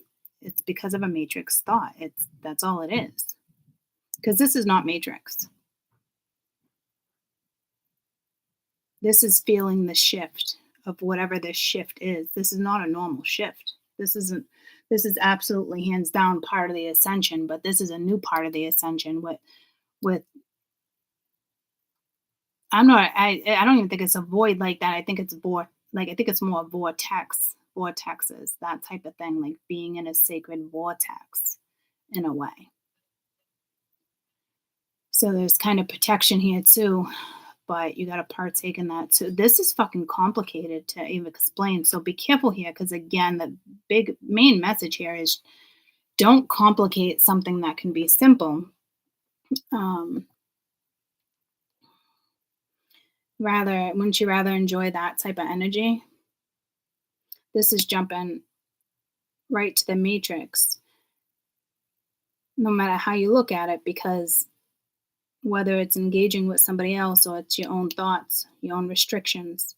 because of a matrix thought. That's all it is. Because this is not matrix. This is feeling the shift of whatever this shift is. This is not a normal shift. This is absolutely hands down part of the ascension, but this is a new part of the ascension with I don't even think it's a void like that. I think it's I think it's more vortexes, that type of thing, like being in a sacred vortex in a way. So there's kind of protection here too, but you got to partake in that too. This is fucking complicated to even explain. So be careful here because again, the big main message here is don't complicate something that can be simple. Um, wouldn't you rather enjoy that type of energy? This is jumping right to the matrix, no matter how you look at it, because whether it's engaging with somebody else or it's your own thoughts, your own restrictions,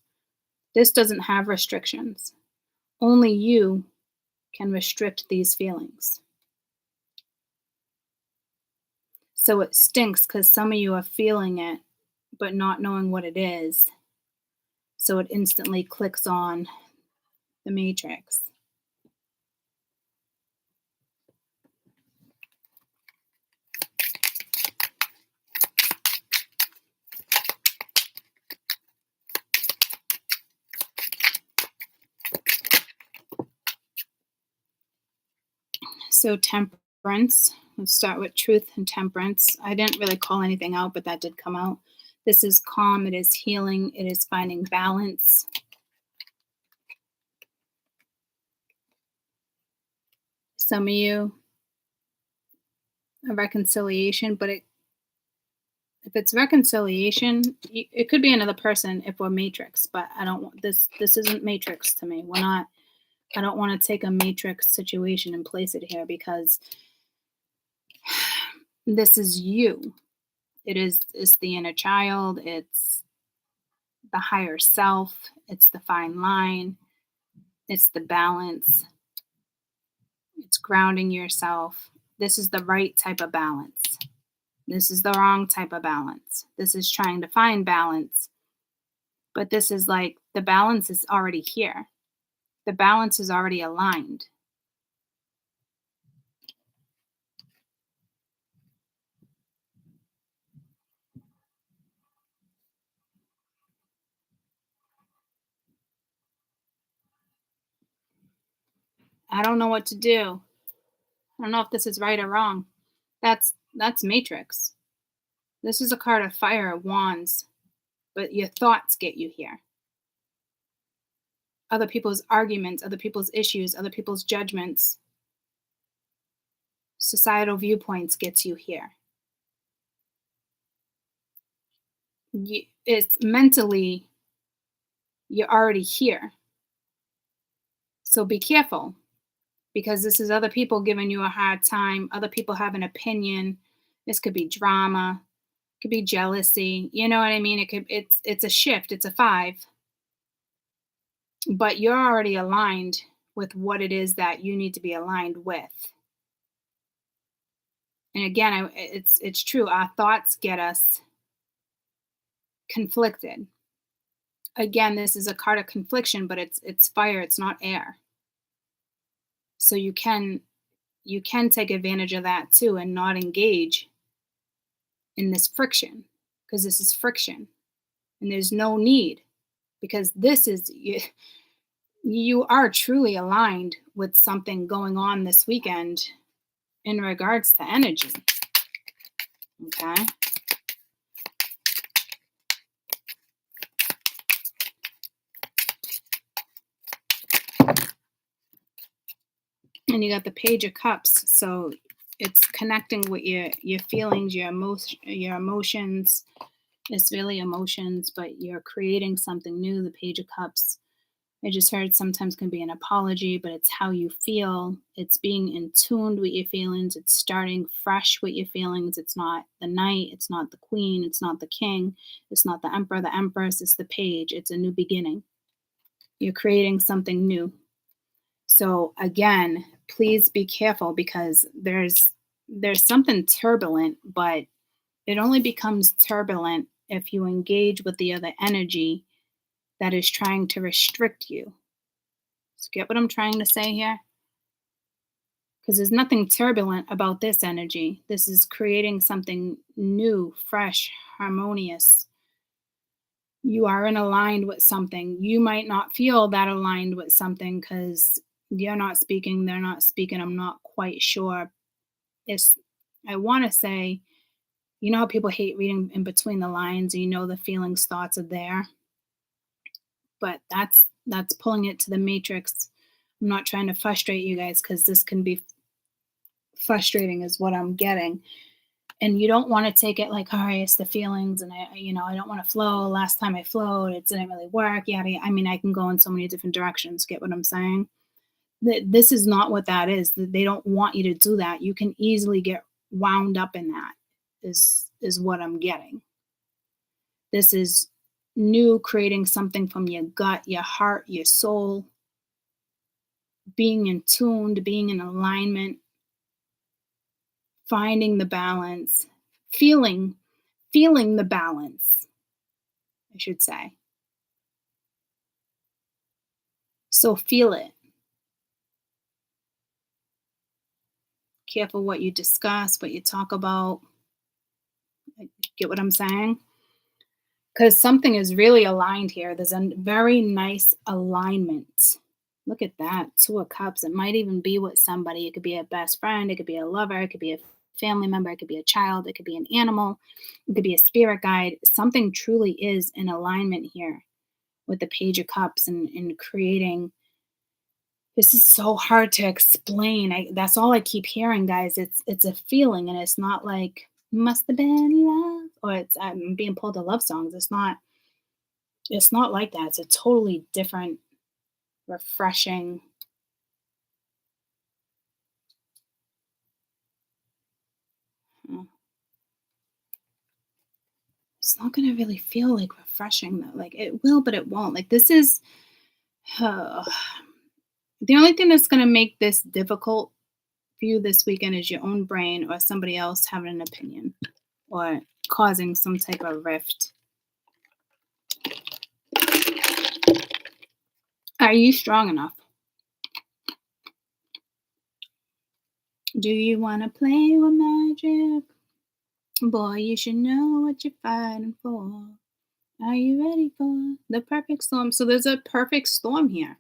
this doesn't have restrictions. Only you can restrict these feelings. So it stinks because some of you are feeling it, but not knowing what it is. So it instantly clicks on the matrix. So temperance, let's start with truth and temperance. I didn't really call anything out, but that did come out. This is calm, it is healing, it is finding balance. Some of you, a reconciliation, but if it's reconciliation, it could be another person if we're matrix, but I don't want this isn't matrix to me. I don't want to take a matrix situation and place it here because this is you. It's the inner child, it's the higher self, it's the fine line, it's the balance, it's grounding yourself. This is the right type of balance. This is the wrong type of balance. This is trying to find balance. But this is like the balance is already here. The balance is already aligned. I don't know what to do. I don't know if this is right or wrong. That's matrix. This is a card of fire of wands, but your thoughts get you here. Other people's arguments, other people's issues, other people's judgments, societal viewpoints gets you here. It's mentally, you're already here. So be careful because this is other people giving you a hard time. Other people have an opinion. This could be drama, Could be jealousy. You know what I mean? It's a shift. It's a 5, but you're already aligned with what it is that you need to be aligned with. And again, it's true. Our thoughts get us conflicted. Again, this is a card of confliction, but it's fire. It's not air. So you can take advantage of that too and not engage in this friction, because this is friction and there's no need, because this is you are truly aligned with something going on this weekend in regards to energy. Okay. And you got the Page of Cups, so it's connecting with your feelings, your emotions. It's really emotions, but you're creating something new. The Page of Cups, I just heard, sometimes can be an apology, but it's how you feel. It's being in tune with your feelings. It's starting fresh with your feelings. It's not the knight. It's not the queen. It's not the king. It's not the emperor, the empress. It's the page. It's a new beginning. You're creating something new. So again, please be careful, because there's something turbulent, but it only becomes turbulent if you engage with the other energy that is trying to restrict you. So get what I'm trying to say here? Because there's nothing turbulent about this energy. This is creating something new, fresh, harmonious. You are in aligned with something. You might not feel that aligned with something because you're not speaking, they're not speaking. I'm not quite sure. I want to say, you know how people hate reading in between the lines, you know the feelings, thoughts are there. But that's pulling it to the matrix. I'm not trying to frustrate you guys, because this can be frustrating is what I'm getting. And you don't want to take it like, all right, it's the feelings, and I don't want to flow. Last time I flowed, it didn't really work. Yada. I mean, I can go in so many different directions. Get what I'm saying? This is not what that is. They don't want you to do that. You can easily get wound up in that. Is what I'm getting. This is new, creating something from your gut, your heart, your soul, being in tune, being in alignment, finding the balance, feeling the balance, I should say. So feel it. Careful what you discuss, what you talk about. Get what I'm saying? Because something is really aligned here. There's a very nice alignment. Look at that. 2 of Cups. It might even be with somebody. It could be a best friend. It could be a lover. It could be a family member. It could be a child. It could be an animal. It could be a spirit guide. Something truly is in alignment here with the Page of Cups and creating. This is so hard to explain. That's all I keep hearing, guys. It's a feeling, and it's not like must have been love, or I'm being pulled to love songs. It's not like that. It's a totally different, refreshing. It's not gonna really feel like refreshing though. Like it will, but it won't. Like this is the only thing that's gonna make this difficult for you this weekend is your own brain or somebody else having an opinion or causing some type of rift. Are you strong enough? Do you want to play with magic? Boy, you should know what you're fighting for. Are you ready for the perfect storm? So there's a perfect storm here.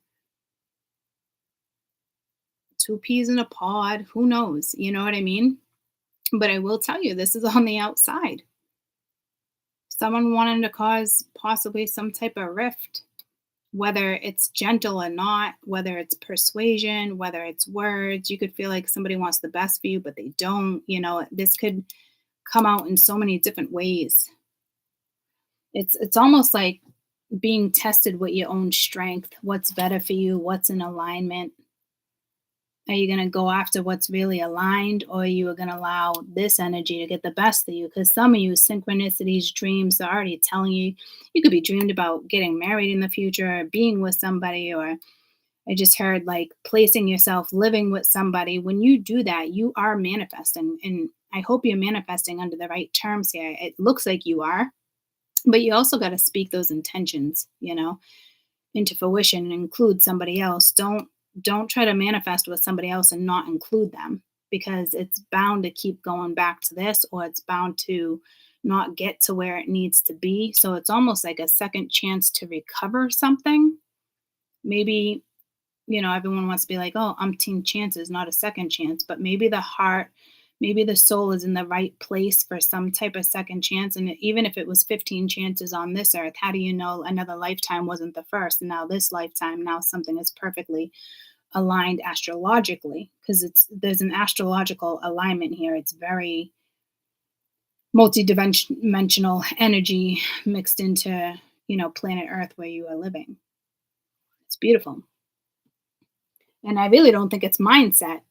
2 peas in a pod. Who knows? You know what I mean? But I will tell you, this is on the outside. Someone wanting to cause possibly some type of rift, whether it's gentle or not, whether it's persuasion, whether it's words. You could feel like somebody wants the best for you, but they don't. This could come out in so many different ways. It's almost like being tested with your own strength. What's better for you? What's in alignment? Are you going to go after what's really aligned, or are you going to allow this energy to get the best of you? Because some of you, synchronicities, dreams, are already telling you you could be dreamed about getting married in the future, or being with somebody, or I just heard like placing yourself living with somebody. When you do that, you are manifesting. And I hope you're manifesting under the right terms here. It looks like you are, but you also got to speak those intentions, into fruition and include somebody else. Don't try to manifest with somebody else and not include them, because it's bound to keep going back to this, or it's bound to not get to where it needs to be. So it's almost like a second chance to recover something. Maybe, everyone wants to be like, oh, umpteen chances, not a second chance. But maybe the heart, maybe the soul is in the right place for some type of second chance. And even if it was 15 chances on this earth, how do you know another lifetime wasn't the first? And now this lifetime, now something is perfectly aligned astrologically, because there's an astrological alignment here. It's very multi-dimensional energy mixed into, planet Earth where you are living. It's beautiful. And I really don't think it's mindset.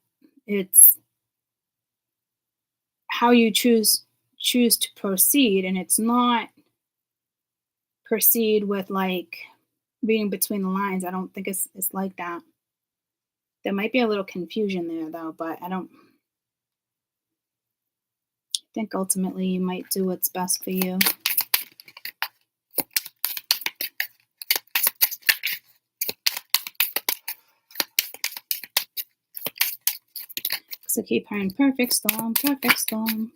It's how you choose to proceed, and it's not proceed with like reading between the lines. I don't think it's like that. There might be a little confusion there though, but I don't think ultimately you might do what's best for you. So keep hearing perfect storm, perfect storm.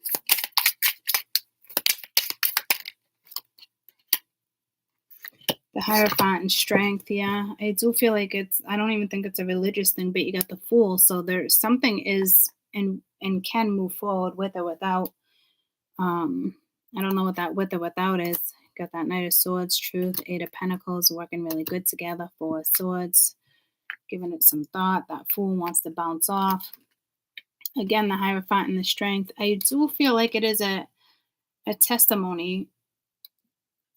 The Hierophant and strength, yeah. I do feel like I don't even think it's a religious thing, but you got the Fool. So there's something is and can move forward with or without. I don't know what that with or without is. Got that Knight of Swords, Truth, Eight of Pentacles working really good together. Four of Swords, giving it some thought. That Fool wants to bounce off. Again, the Hierophant and the strength. I do feel like it is a testimony,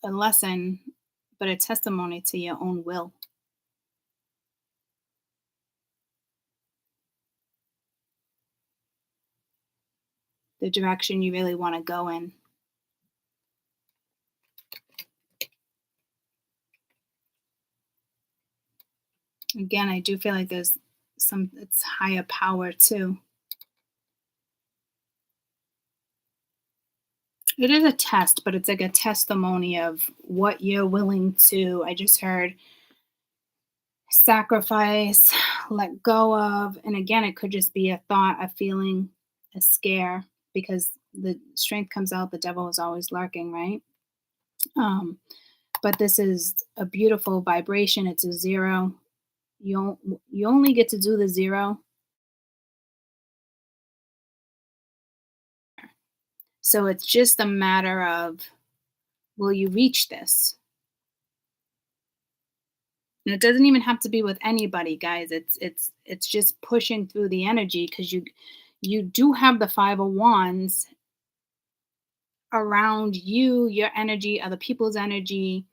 a lesson, but a testimony to your own will. The direction you really want to go in. Again, I do feel like there's it's higher power too. It is a test, but it's like a testimony of what you're willing to, I just heard, sacrifice, let go of. And again, it could just be a thought, a feeling, a scare, because the strength comes out, the devil is always lurking, right? But this is a beautiful vibration. It's a zero. You only get to do the zero. So it's just a matter of, will you reach this? And it doesn't even have to be with anybody, guys. It's just pushing through the energy, because you do have the Five of Wands around you, your energy, other people's energy.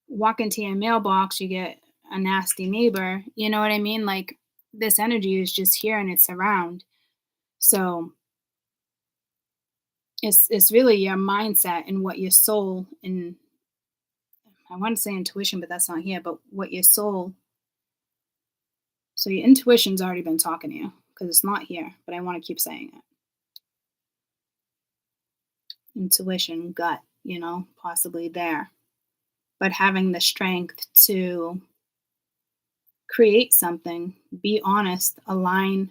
Walk into your mailbox, you get a nasty neighbor. You know what I mean? Like, this energy is just here and it's around. So it's really your mindset and what your soul, and I want to say intuition, but that's not here, but what your soul. So your intuition's already been talking to you, because it's not here, but I want to keep saying it. Intuition, gut, possibly there. But having the strength to create something, be honest, align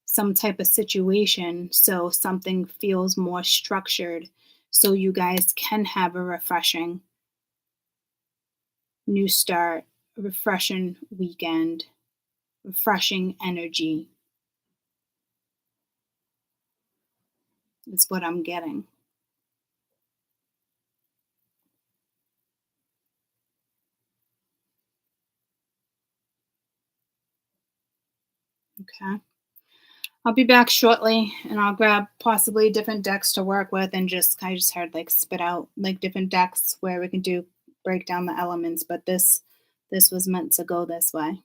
some type of situation so something feels more structured, so you guys can have a refreshing new start, refreshing weekend, refreshing energy is what I'm getting. Okay. I'll be back shortly, and I'll grab possibly different decks to work with, and I just heard like spit out like different decks where we can break down the elements, but this was meant to go this way.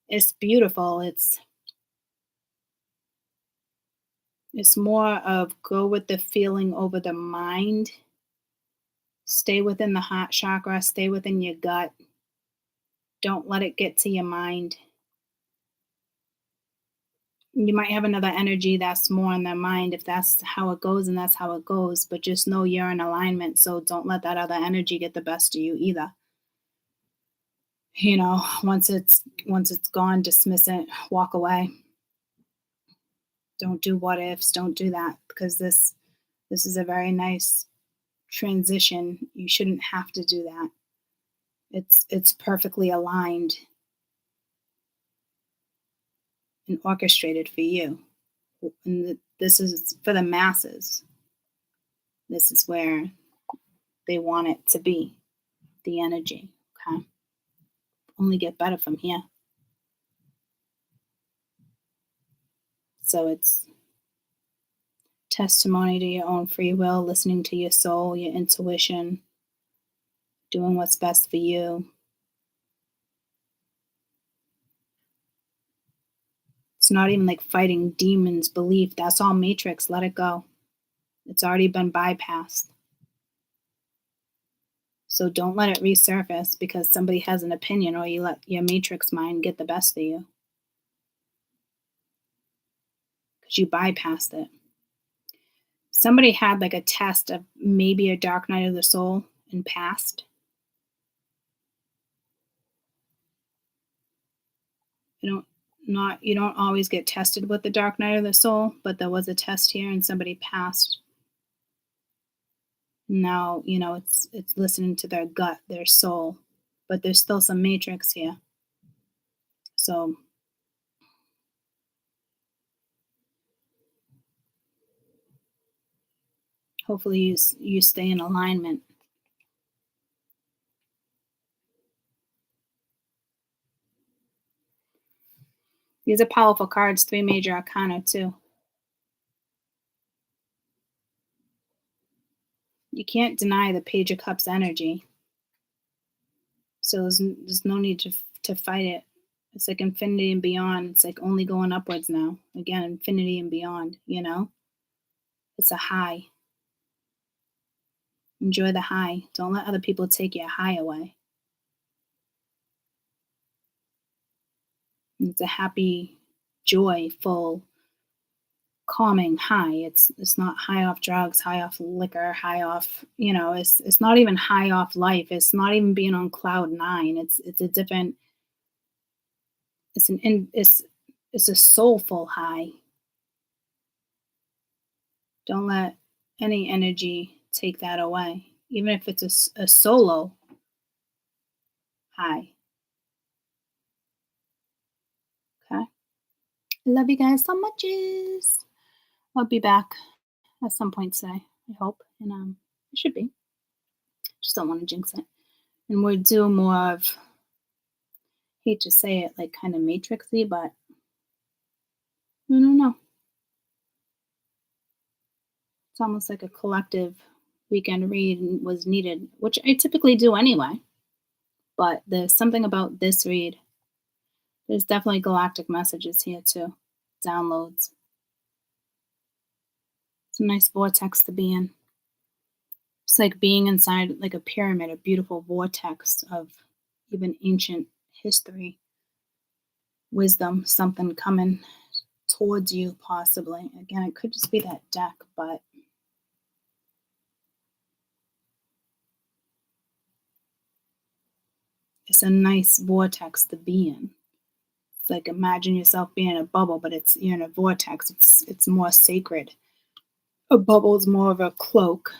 It's beautiful. It's It's more of go with the feeling over the mind. Stay within the heart chakra, stay within your gut. Don't let it get to your mind. You might have another energy that's more in their mind if that's how it goes and that's how it goes, but just know you're in alignment, so don't let that other energy get the best of you either. Once it's gone, dismiss it, walk away. Don't do what ifs, don't do that because this is a very nice transition. You shouldn't have to do that. It's perfectly aligned and orchestrated for you. And this is for the masses. This is where they want it to be, the energy. Okay. Only get better from here. So it's testimony to your own free will, listening to your soul, your intuition, doing what's best for you. It's not even like fighting demons, belief. That's all matrix. Let it go. It's already been bypassed. So don't let it resurface because somebody has an opinion or you let your matrix mind get the best of you because you bypassed it. Somebody had like a test of maybe a dark night of the soul in past. You don't you don't always get tested with the dark night of the soul, but there was a test here and somebody passed. Now, it's listening to their gut, their soul, but there's still some matrix here. So hopefully you stay in alignment. These are powerful cards, 3 major arcana too. You can't deny the Page of Cups energy. So there's no need to fight it. It's like infinity and beyond. It's like only going upwards now. Again, infinity and beyond. It's a high. Enjoy the high. Don't let other people take your high away. It's a happy, joyful, calming high. It's not high off drugs, high off liquor, high off, it's not even high off life. It's not even being on cloud nine. It's a different it's a soulful high. Don't let any energy take that away. Even if it's a solo high. Okay. I love you guys so much. I'll be back at some point today, I hope. And it should be. Just don't want to jinx it. And we're doing more of, hate to say it, like kind of matrixy, but I don't know. It's almost like a collective weekend read was needed, which I typically do anyway. But there's something about this read. There's definitely galactic messages here too. Downloads. It's a nice vortex to be in. It's like being inside like a pyramid, a beautiful vortex of even ancient history, wisdom, something coming towards you possibly. Again, it could just be that deck, but it's a nice vortex to be in. It's like imagine yourself being in a bubble, but you're in a vortex. It's more sacred. A bubble is more of a cloak.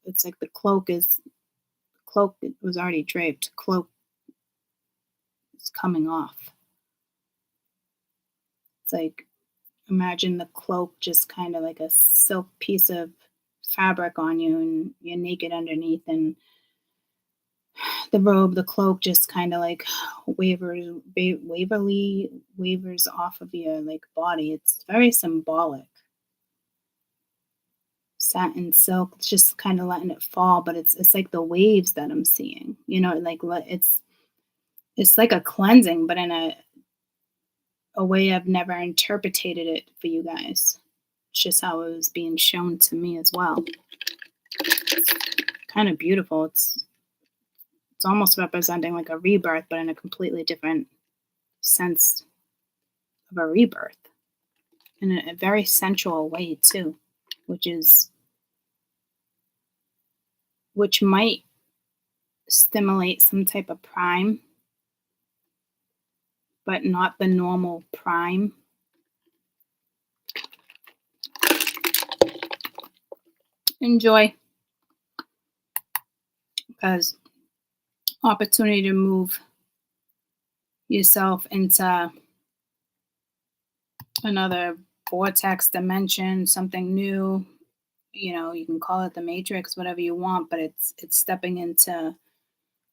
It's like the cloak was already draped. Cloak is coming off. It's like imagine the cloak just kind of like a silk piece of fabric on you and you're naked underneath, and the robe, the cloak just kind of like wavers off of your like body. It's very symbolic. Satin silk, just kind of letting it fall, but it's like the waves that I'm seeing. Like it's like a cleansing, but in a way I've never interpreted it for you guys. It's just how it was being shown to me as well. Kind of beautiful. It's almost representing like a rebirth, but in a completely different sense of a rebirth. In a very sensual way too, which might stimulate some type of prime, but not the normal prime. Enjoy, because opportunity to move yourself into another vortex dimension, something new. You can call it the matrix, whatever you want, but it's stepping into a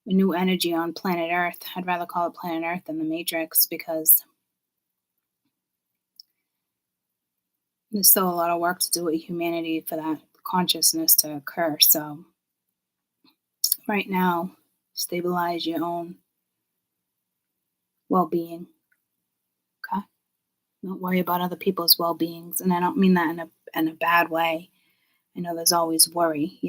new energy on planet Earth. I'd rather call it planet Earth than the matrix, because there's still a lot of work to do with humanity for that consciousness to occur. So right now, stabilize your own well-being. Okay? Don't worry about other people's well-beings, and I don't mean that in a bad way. I know there's always worry,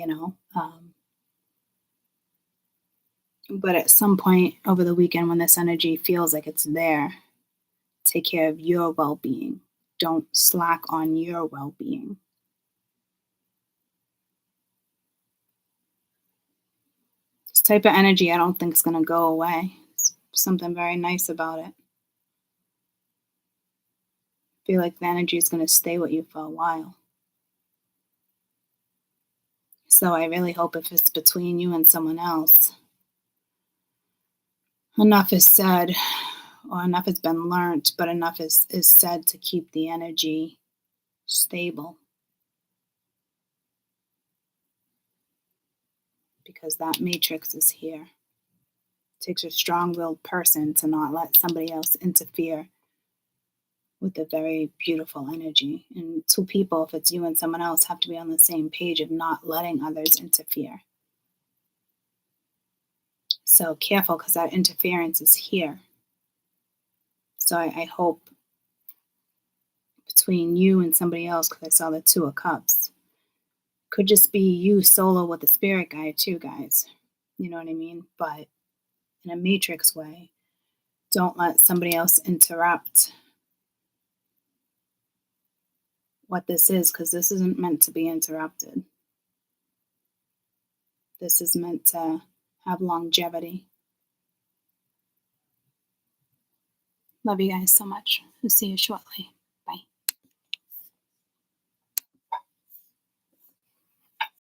but at some point over the weekend, when this energy feels like it's there, take care of your well-being. Don't slack on your well-being. This type of energy, I don't think is going to go away. It's something very nice about it. I feel like the energy is going to stay with you for a while. So I really hope, if it's between you and someone else, enough is said, or enough has been learnt, but enough is said to keep the energy stable. Because that matrix is here. It takes a strong-willed person to not let somebody else interfere with the very beautiful energy. And two people, if it's you and someone else, have to be on the same page of not letting others interfere. So careful, because that interference is here. So I hope between you and somebody else, because I saw the Two of Cups, could just be you solo with the spirit guide too, guys. You know what I mean? But in a matrix way, don't let somebody else interrupt what this is, because this isn't meant to be interrupted. This is meant to have longevity. Love you guys so much. I'll see you shortly.